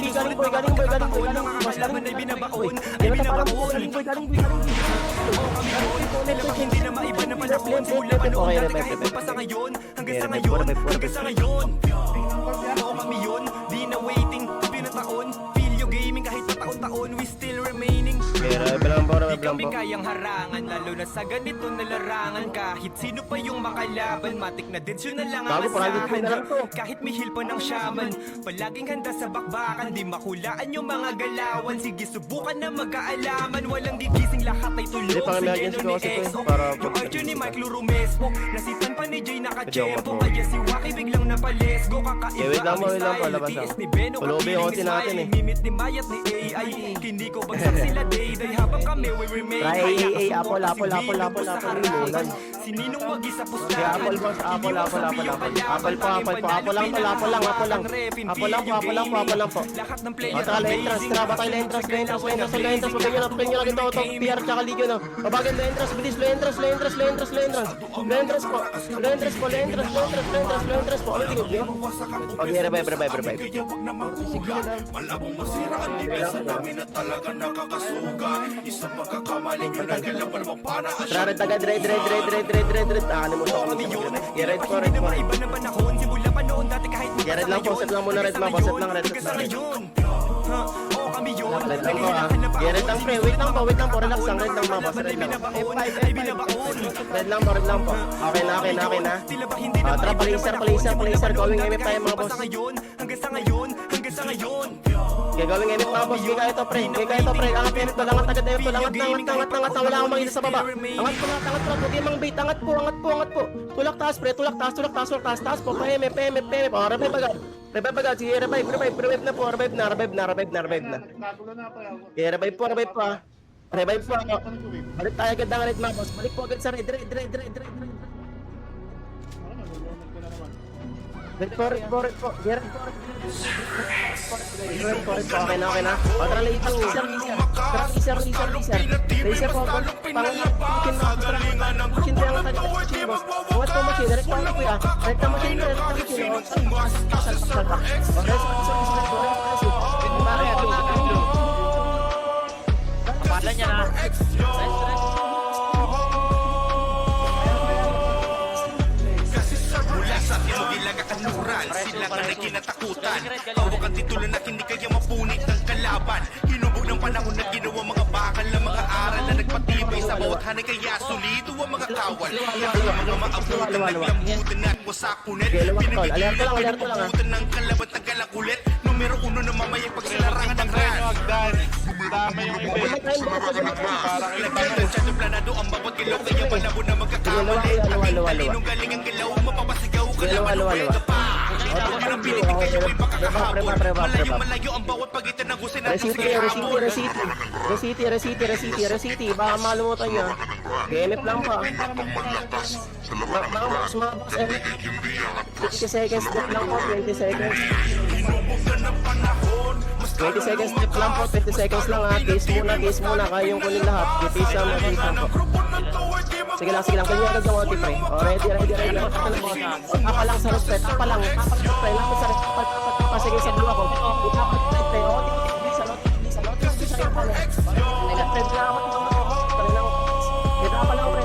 boy. Mas lang ay binabaon. Hindi na maiba na panahon. Simula pa noon dati kahit pa sa ngayon. Hanggang sa ngayon. Oo kami yun. Di na waiting. Pinataon. Video gaming kahit pa taon-taon. We still remaining. Di kami kayang harangan. Lalo na sa ganito na larangan. Kahit sino pa yung makalaban. Matik na dead yun na lang ang asahan. Kahit may hill pa ng shaman. Palaging handa sa bakbakan. Di makulaan yung mga galawan. Sige subukan na magkaalaman. Walang gigising lahat ay tulog. Sa geno ni EXO. Yung archer ni Mike Lurumespo. Nasitan pa ni Jay nakachempo. Kaya si Waki biglang napalesgo. Kakaiba ang style. TS ni Beno. Kakiling ni Smiley. Mimit ni Mayat ni AI. Hindi ko bagsak sila day. Habang kami we remain. Try apple. Si Ninong wagi sa pusta. Apple boss, apple lang po. Lahat ng player. Tara, entrance. Batay na entrance. Pagkanya lang ito. PR tsaka Ligyo na. Pabagan na entrance. Bilis, lo entrance po. Ano tingin nyo? Okay, revive. Malabong masira ang depensa namin na talaga nakakasuga. Isang pagkakamaling pinagalaman mo para Tara, red agad. Nakalimutan ko. Red po. Hindi naman iba na panahon. Simula pa noon dati kahit Red lang po. Set lang muna red mga boss. Set lang. Oo kami yun. Red lang po ah. Red lang pre. Wait lang po. Relax lang. Red lang mga boss. Red lang. Red lang po. Okay na. Tara, palaser. Going MF tayo mga boss. Hanggang sa ngayon. Okay, going MF mga boss. Gaya ito pre. Angat MF to. Angat agad MF to. Angat. Wala akong makita sa baba. Angat po. Huwag yung mga bait. Angat po. Tulak taas pre. Taas po. Pa MF. Oh, revive agad. Sige, revive na po. Revive na. Nagulo na ako. Okay, revive po ah. Revive po ako. Balik tayo agad ng red mga boss. Balik po agad sa red. Red. Red po. Okay na. O, tara, laser. Laser po ako. Machine tayo ang taga-machine, boss. Buhat po machine. Direct po ako, kuya. Direct na machine. Pala niya na. Mula sa tinugilang katuran, sila ka na kinatakutan. Hawak ang titulo na hindi kaya mapunit ng kalaban. Hinubog ng panahon na ginawa mga bakal na mga aral na nagpatibay sa bawat hanay. Kaya solito ang mga kawal. Ito ang mga maabutan, naglambutan at wasakunet. Pinagiging ng kalaban, tagalang ulit. Numero 1 na mamayang pagsalarangan ng ran. Dama yung iba. Parang Lagyan ng chat ng planado ang bawat galaw. Kaya malabo na magkakamali. Aking talinong galing ang galaw. Mapapasigaw ka naman ng pwede pa. Huwag nang pinitin kayo ay pakakahabol. Malayo ang bawat pagitan ng husay natin. Sige, habol. Resiti. Baka malumutan nyo. GMF lang pa. Mga boss. 20 seconds step lang po. 20 seconds. 20 seconds step lang po. 20 seconds lang ha. Case muna. Kaya yung kunin lahat. Gipisa mo. Sige lang. Kanya agad yung ulti pre. O, ready. Tapa lang sa respect. Tapa lang pre. Lapit sa respect. Sige sa blue ako. Tapa pre. O, bisa lot. Nag-trend lang ako. Tapa lang pre.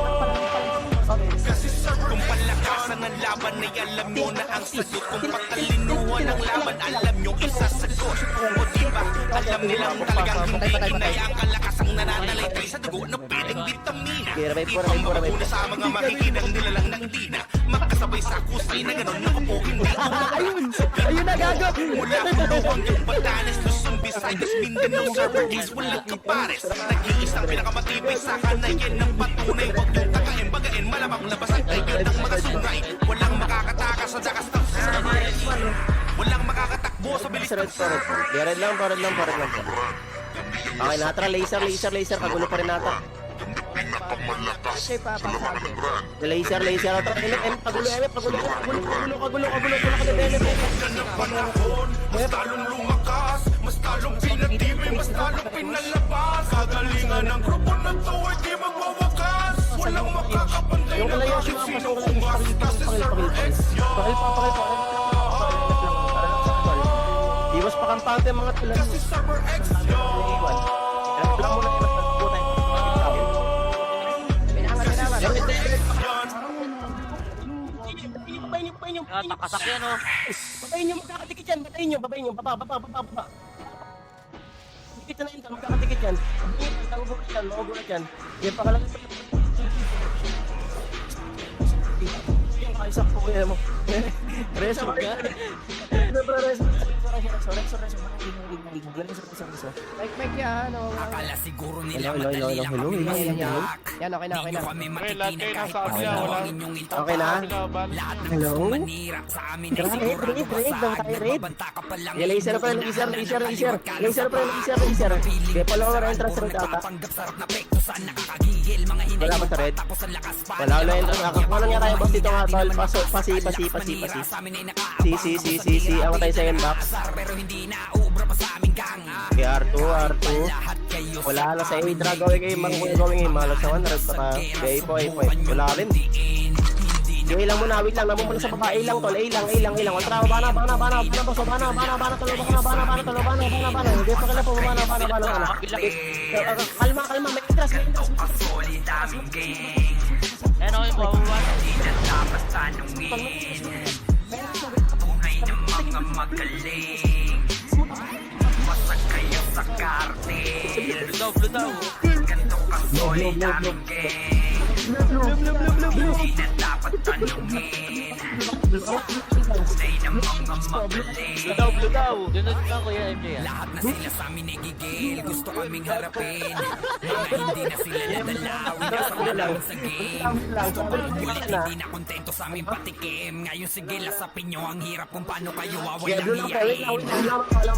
Kung palakasan ng laban ay alam nyo na ang sagot. Kung patalinuhan ng laban, alam nyo isasagot. O diba, alam nilang talagang hindi inaya ang kalakasang nananalitay sa dugo na piling vitamina. Ipang makapuna sa mga makikinang nilalang ng di na magkasabay sa kusay na ganon na po hindi Ayun na gago. mula Buluwang yung Batanes, Luzon, Visayas, Mindanao, Server East, walang kapares. Nag-iisang pinakamatibay sa kanayan ng patunay. Huwag yung tagain, bagain, malamang labasan kayo ng mga sungay. Walang makakatakas sa dakas ng sasabay. Walang makakatakbo sa bilis ng Pared lang po. Okay, natra. Laser. Kagulo pa rin nata. Laser. Pagulo. Mas talong lumakas, mas talong pinatibay, mas talong pinalabas. Kagalingan ng grupo na to ay di magwawakas. Walang makakapantay Yung na kalayo kahit siya sino bukas. Kasi Cyber X Di mas pakampante mga tulan. Kasi Cyber X Lang mo na Babayin nyo. Takasak yan o. Babayin nyo, magkakatikit yan. Babayin nyo. Baba. Dikit na yun, magkakatikit yan. Magugulat yan. Yan pa kalang. Yung kaisak po kaya mo. Reso ka. Mike yan. Akala siguro nila Hello. madali lang kami masundak. Yan, okay na. Di nyo kami Pre, lahat kayo matitinan kahit nasa pa niya, ano wala. ang inyong Okay na? itapat. Lahat ng Hello? gusto manira sa amin ay Tara, sigurado raid. basag. Daw tayo, raid. Nagbabanta ka pa lang. Laser. Kaya pala ko rin entrance red ata. Panggap sarap na pekto saan nakakagigil. Mga hindi Wala ba sa red? tapos ang lakas pa. Wala entrance. Kakakuha nga tayo boss dito nga tol. Pasi. Sa amin ay nakaabot. Si. Ako tayo sa end box. Pero hindi na ubra pa sa aming gang. Kay R2. Lahat kayo Wala na sa Hydra gawin kayo. Gawin kayo. Malas sa 100 pa ka. Gay po. Wala rin. Gay lang muna. Wait lang. Namumula sa baba. A lang tol. A lang. Ultra. Bana. Boss. Bana. Tol. Bana. Hindi pa kala po. Bana. Kalma. May interest. Solid aming gang. Ayan o, yung bawa. Di na dapat tanungin. Tunay na mga magaling. Wasag kayo sa kartel. Blue daw. Ganto ka solid aming gang. Di na dapat tanungin. Blue daw, blue daw. Ganun ka, Kuya MJ. Lahat na sila sa amin nagigil, gusto kaming harapin. Mga hindi na sila nadalaw, nakakalaman sa game. Gusto ko ulit, hindi na kontento sa aming patikim. Ngayon sige, lasapin nyo ang hirap kung paano kayo wawalang hiyain.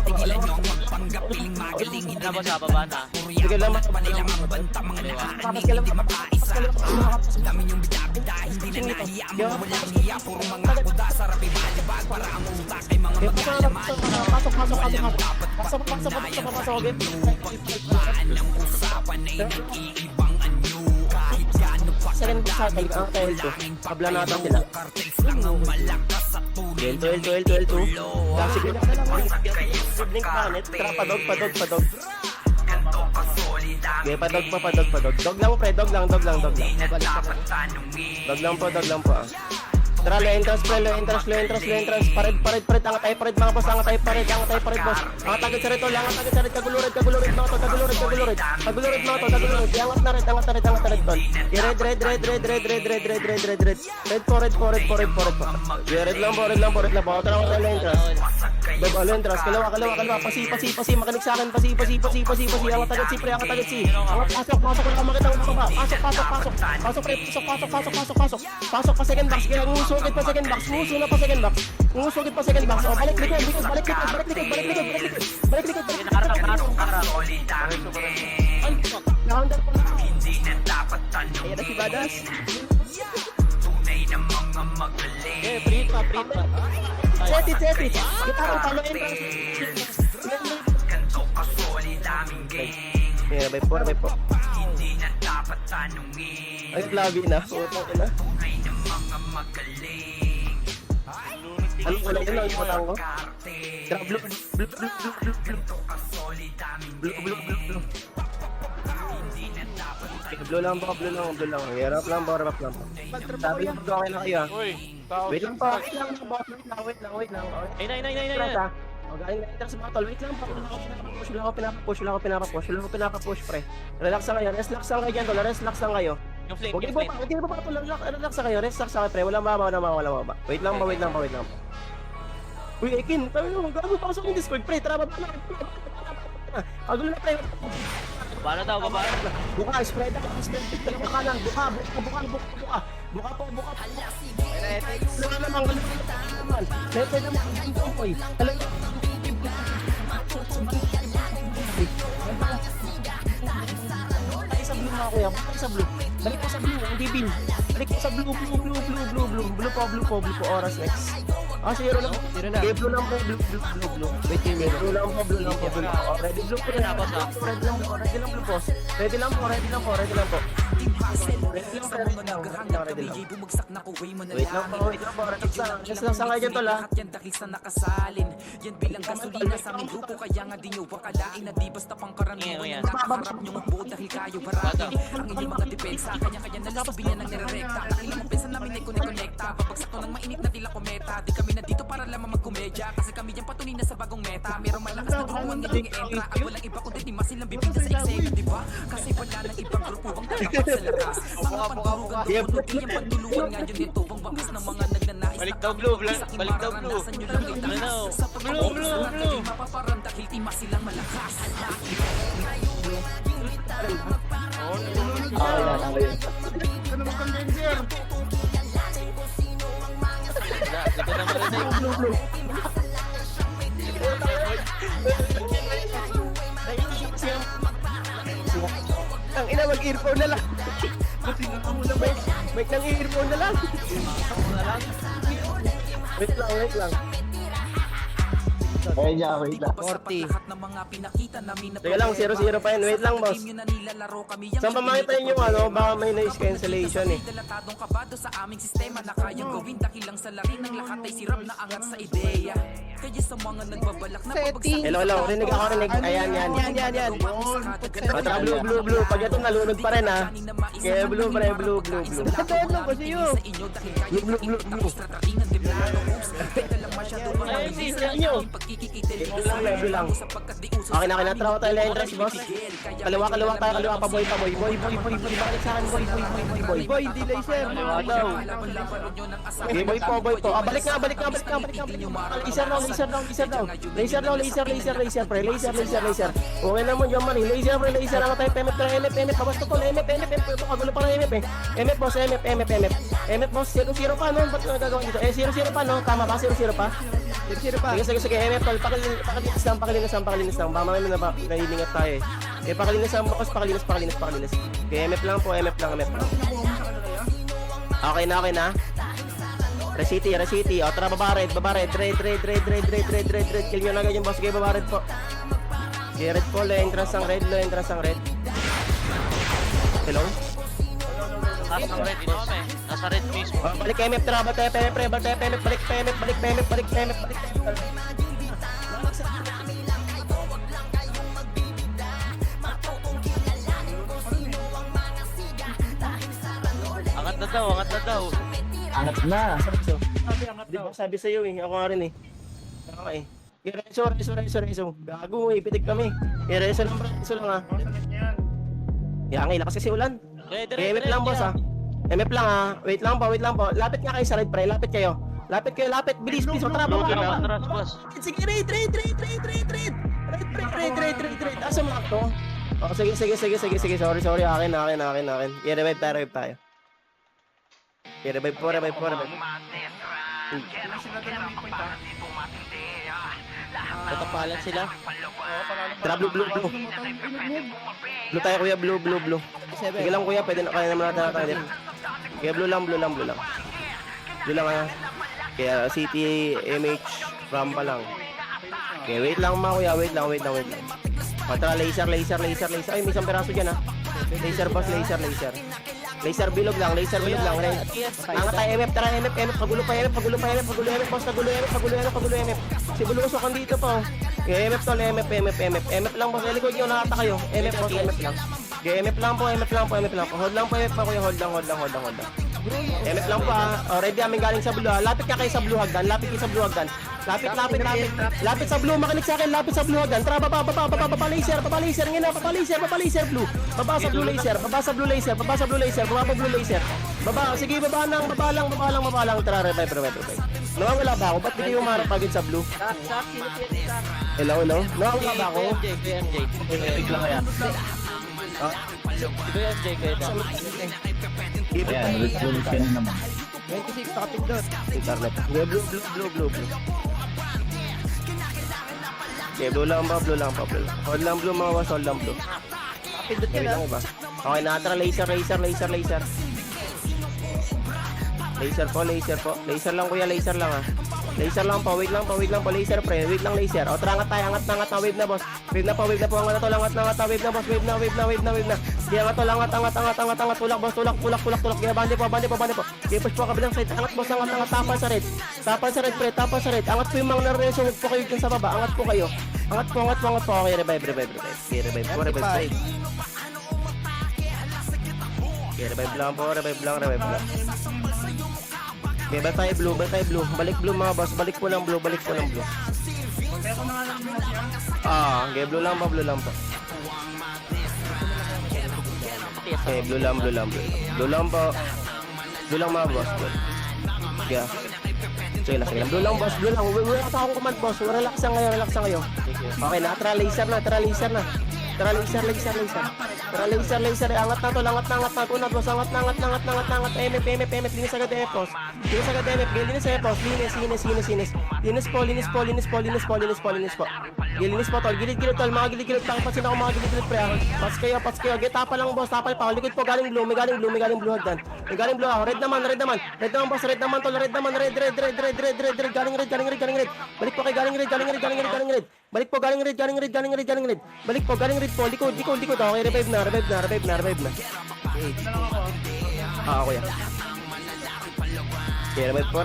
Tigilan nyo ang magpanggap, piling magaling, hindi na Sa baba na. Puriyang pa nilang ang banta, mga nakaanig, hindi makaisa. Dami yung bida-bida, hindi na nahiya, mga walang hiya. Puro mga kuda, sarap ibalibag, para ang utak ay mga magkalaman. Walang dapat patunayan, pagpagpaan ng usapan ay nag-iibang anyo. Kahit gaano pa kadami ko, kulangin pa kayo. Cartels lang ang malakas sa tuloy na may titulo. Wasak kayo sa cartel. Padog. Ganto kasolid ang Okay, padog. Dog lang pre, dog lang. Hindi na dapat tanungin. Dog lang po ah. Tara, low entrance, pared, angat tayo pared mga boss, angat tayo pared boss. Angat agad sa rito, angat agad sa rito, kagulurid mga to, kagulurid angat na red tol. Red po. Red lang po. Tara, low entrance. Low entrance, kalawa, pasi, makinig sa akin, pasi, angat agad si pre, angat, pasok, wala makita ang baba, pasok pre, pasok pa second box, kaya ngusugit pa second box, oh, balik likod, na-under po na, Hindi na dapat ayan na si Badas, tunay na mga magaling. Free pa. Seti, gitara, palo entrance, Ganto kasolid aming gang. may po, Hindi na dapat tanungin. ay, labi na, utang ina, Tunay na mga magaling. ano ko lang yun, ang patango, Cartel. tara, blue, Ganto kasolid aming gang. Hindi na dapat blue lang, hirap lang po, sabi ko, okay na kayo ah. Uy, tao. Wait lang pa. Wait lang. Ay, nay. Press. Magaling na interest mga tol. Wait lang pa. Wala ako pinapapush pre. Relax lang kayo. Relax lang kayo dyan tol. Relax lang kayo. Yung flame, Huwag niyo pa tol. Relax lang kayo. Relax lang kayo pre. Walang mababa. Wait lang pa. Uy, Ekin. Tayo mo. Gago pa sa Discord pre. Tara ba na? Kagulo na pre. Baba na daw. Buka. Spread ka kanan. Buka po. Wala namang naman. Lete naman. Oy. Sa blue na kuya. Sa blue. Balik ko sa blue. Hindi bin. Balik ko sa blue. Blue po. Oras next. Zero lang. Okay, blue lang po. Blue. Wait, blue lang po. Ready blue po rin. Ready lang po. Bumagsak na kuway mo na Wait lang po. Relax lang kayo dyan tol ha. Yan dahil sa nakasalin. Yan bilang gasolina sa aming grupo. Kaya nga di nyo wakalain na di basta pangkaraniwan ang nakaharap nyo magbuo dahil kayo barati. Ang inyong mga depensa kanya-kanya na lasabi niya ng nirerekta. Nakilang ang pensa namin ay kone-connecta. Babagsak to ng mainit na tila kometa. Di kami nandito para lamang magkomedya. Kasi kami yan patunay na sa bagong meta. Merong malakas na grupo ang inyong i-entra. At walang iba kundi di masilang bibinda sa eksena, diba? Kasi wala ng ibang grupo ang tatapat sa lakas. Mga pandurugan doon, hindi yung pagtulungan nga yun dito. Bang bakas ng mga nagnanais. Balik daw blue. Balik daw blue. Nyo lang ay takas. Sa pagkakausan natin yung mapaparam dahil tima silang malakas. Likod ng marinig. Ang ina, mag-earphone na lang. Mic ng earphone na lang. Wait lang. Wait lang. 40. Lahat ng mga pinakita namin na Teka lang, 0-0 pa yun. Wait lang, boss. Saan pa makita yun yung ano? Baka may noise cancellation eh. Delatadong kabado sa aming sistema na kayang gawin dahil lang sa laki ng lahat ay sirap na angat sa ideya. Kaya sa mga nagbabalak na pabagsak. Hello. Rinig ako. Ayan. Tara, blue. Pag ito nalunod pa rin ha. Kaya blue pa rin, blue. Ito lang kasi yun. Blue. Ay, hindi sa inyo. Blue lang. Okay na, trawa tayo na entrance, boss. Kaliwa tayo, kaliwa pa, boy. Bakit sa akin, boy. Boy, hindi laser. Daw. Okay, boy po. Balik nga. Laser, pre. Laser. Okay naman yung mali. Laser. Ako tayo, MF. Pabas to tol, MF. Kagulo pa ng MF eh. MF, boss, MF, boss. 0-0 pa, no? Ba't nagagawa dito? 0-0 pa, no? Tama ba? 0-0 pa? Sino pa? Sige, MF, tol. Pakalinis lang. Baka may nahilingat tayo eh. Pakalinis lang, boss. Pakalinis. Okay, MF lang po, MF lang. Okay na. Resity. O, tara, babared. Red. Kill nyo na agad yung boss. Okay, babared po. Okay, red po. Low entrance ang red. Hello? Nasa red, nasa red mismo. Balik MF, tara. Balik PMF. Angat na daw. Angat na. Di ba sabi sa'yo eh, ako nga rin eh. Okay. Reso. Gago eh, pitik kami. Reso lang ah. Yang lakas kasi ulan. MF lang boss ah. MF lang ah. Wait lang po. Lapit nga kayo sa red pre, lapit kayo. Bilis. Tara ba? Atras, boss. Sige, red. Red. Asa mo ako? Oh, sige. Sorry. Akin. I-revive tayo. I-revive po. Tatapalan sila. Tara, blue. Blue tayo kuya, blue. Sige lang kuya, pwede na kaya naman natin. Kaya blue lang. Blue lang Kaya City, MH, Rampa lang. Okay, wait lang mga kuya, wait lang. Tara, laser. Ay, may isang peraso dyan Laser boss, laser. Laser bilog lang. Angat tayo MF, tara MF. Pagulo pa MF, boss. Pagulo MF. Si Bulusok andito po. Okay, MF tol, MF lang boss. Likod nyo, nakata kayo. MF boss, MF lang. Okay, MF lang po. Hold lang po MF pa kuya, hold lang. MF lang po Already aming galing sa blue Lapit ka kayo sa blue hagdan. Lapit sa blue, makinig sa akin. Lapit sa blue hagdan. Tara, baba laser. Ngayon na, baba laser blue. Baba sa blue laser. Baba, sige, baba lang. Tara, revive. Nawawala ba ako? Ba't di kayo umarap agad sa blue? Hello? Nawawala ba ako? MJ. Bigla kaya. Ayan, ulit ka na naman. 26, nakapindot. Internet. Blue. Okay, blue lang pa. Hold lang blue mga boss, hold lang blue. Nakapindot yan ah. Okay, natra laser. Laser po. Laser lang kuya, laser lang ah. Laser lang po, wait lang po, laser pre, wait lang laser. O tara, angat na, wave na boss. Wave na po, angat na, wave na boss, wave na. Di angat, tulak boss, tulak. Kaya bandi po. Kaya push po kabilang side, angat boss, angat, tapal sa red pre, Angat po yung mga nareso, huwag po kayo dyan sa baba, angat po kayo. Angat po, okay, revive. Okay, revive po. Okay, revive lang. Okay, ba tayo blue. Balik blue mga boss. Balik po ng blue. Okay, blue lang po. Okay, blue lang po. Blue lang mga boss. Yeah. Sige lang. Blue lang boss. Wala ka akong command boss. Relax lang kayo. Okay na. Tara, laser na. Tara, laser. Angat na to. Una boss. Angat. MF. Linis agad MF boss. Linis po. Linis po tol. Gilid tol. Mga gilid. Pakipansin ako mga gilid pre. Pas kayo. Tapal lang boss. Tapal pa. Likod po galing blue. May galing blue hagdan. Red naman boss. Red naman tol. Red. Galing red. Balik po kay galing red. Balik po galing red. Balik po galing red po. Likod. Okay, revive na. Okay. Kuya. Okay, revive po.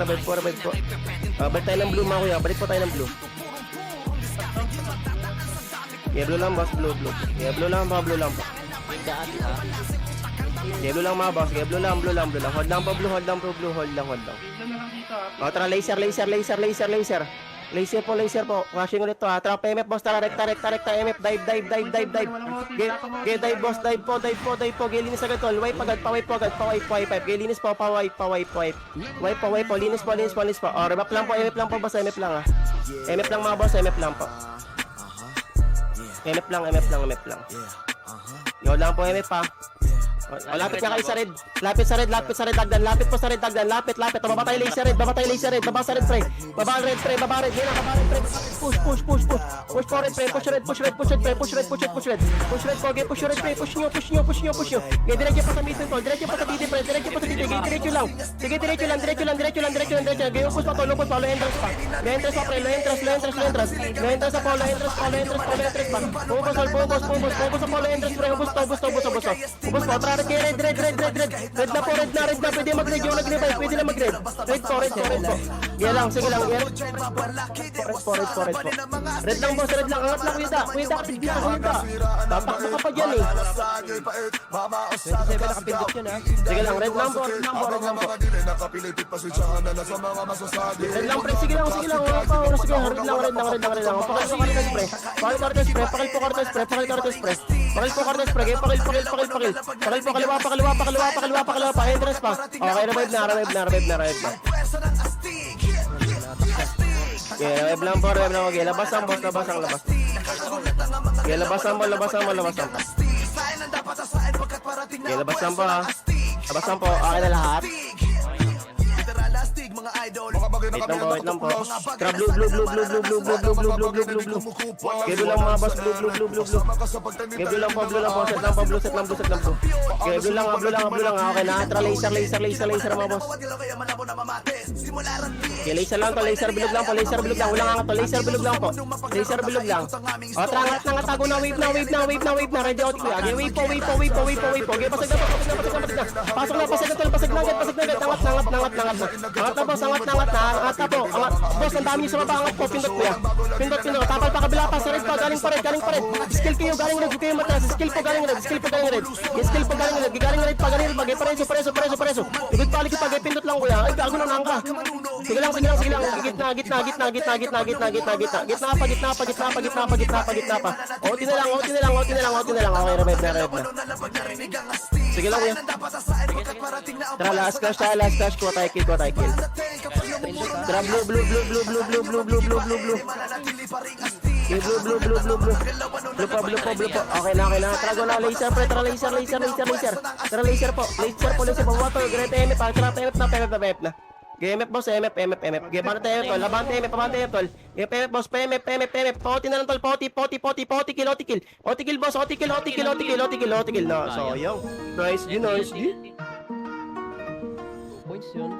Balik tayo ng blue mga kuya. Balik po tayo ng blue. Okay, blue lang boss. Blue lang po. Okay, blue lang mga boss. Okay, blue lang. Hold lang po, blue. Hold lang. Bigla na lang dito O, tara, laser. Laser po. Crashing ulit to ha. Tara, PMF boss. Tara, rekta. MF. Dive. Okay, dive boss. Dive po. Linis agad tol. Wipe agad. Pa-wipe. Okay, linis po. Pa-wipe. Wipe po. Linis po. O, remap lang po. MF lang po boss. MF lang ha. MF lang mga boss. MF lang po. MF lang. Yun lang po MF pa. O, lapit ka kay sa red. Lapit sa red dagdan. Lapit po sa red dagdan. Lapit. O, baba tayo laser red. Baba sa red pre. Baba red. Yan na, baba red pre. Push forward pre. Push red. Push red. Okay, push red pre. Push nyo. Okay, diretso pa sa mid to. Diretso pa sa mid pre. Okay, diretso lang. Sige, diretso lang. Okay, upos pa to. Low entrance pa. Low entrance pa pre. Low entrance sa polo. Entrance pa. Focus sa polo entrance pre. Ubos pa. Tara, red. Red na. Pwede mag-red yung nag-revive. Pwede na mag-red. Red po. Sige lang. Red po. Red lang boss. Angat lang kuya. Tatakbo ka pa dyan eh. 27 nakapindot yun ha. Sige lang, red lang po. Red lang pre. Sige lang. Red lang. Pakil po Cortez pre. Pakil po kaliwa. Entrance pa. Okay, revive na. Okay, revive lang po. Okay, labas ang boss. Okay, labas ang po. Okay na lahat. Wait lang po. Tara, blue. Okay, blue lang mga boss. Blue. Okay, blue lang po. Set lang po. Okay, blue lang. Okay na. Tara, laser mga boss. Okay, laser lang to. Laser bilog lang. Walang angat to. Laser bilog lang. O, tara, angat. Tago na. Wave na. Ready out kuya. Okay, wave po. Okay, pasag na. Pasag na agad. Angat na po. Boss, ang dami niyo sa baba. Angat po. Pindot. Tapal pa kabila pa. Sa red pa. Galing pa red. Skill kayo. Galing red. Kayo mataas. Skill po galing red. Galing red pa. Preso. Ikot pa. Pindot lang kuya. Ay, gago na nangka. Sige lang. Gitna. Gitna pa. Oti na lang. Okay, revive na. Sige lang kuya. Tara, last clash. Kuha tayo kill. Tara, blue. Okay, blue po. Okay na. Tara, go na. Laser pre. Tara, laser po. Water. Great MF. Tara, PMF na. GMF boss, MF. Gabana tayo tol. Labante MF tol. GMF boss, PMF. Poti na lang tol. Poti. Kill. Otikil boss. Otikil. No, so yo. Nice. 2 points yun.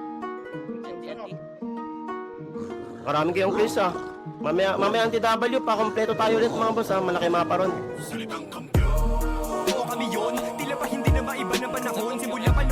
Maraming kayong kills ah. Mamaya anti-W pa. Kompleto tayo ulit mga boss ah. Malaki mapa ron. Oo kami yun, tila pa hindi na maiba ng panahon. Simula pa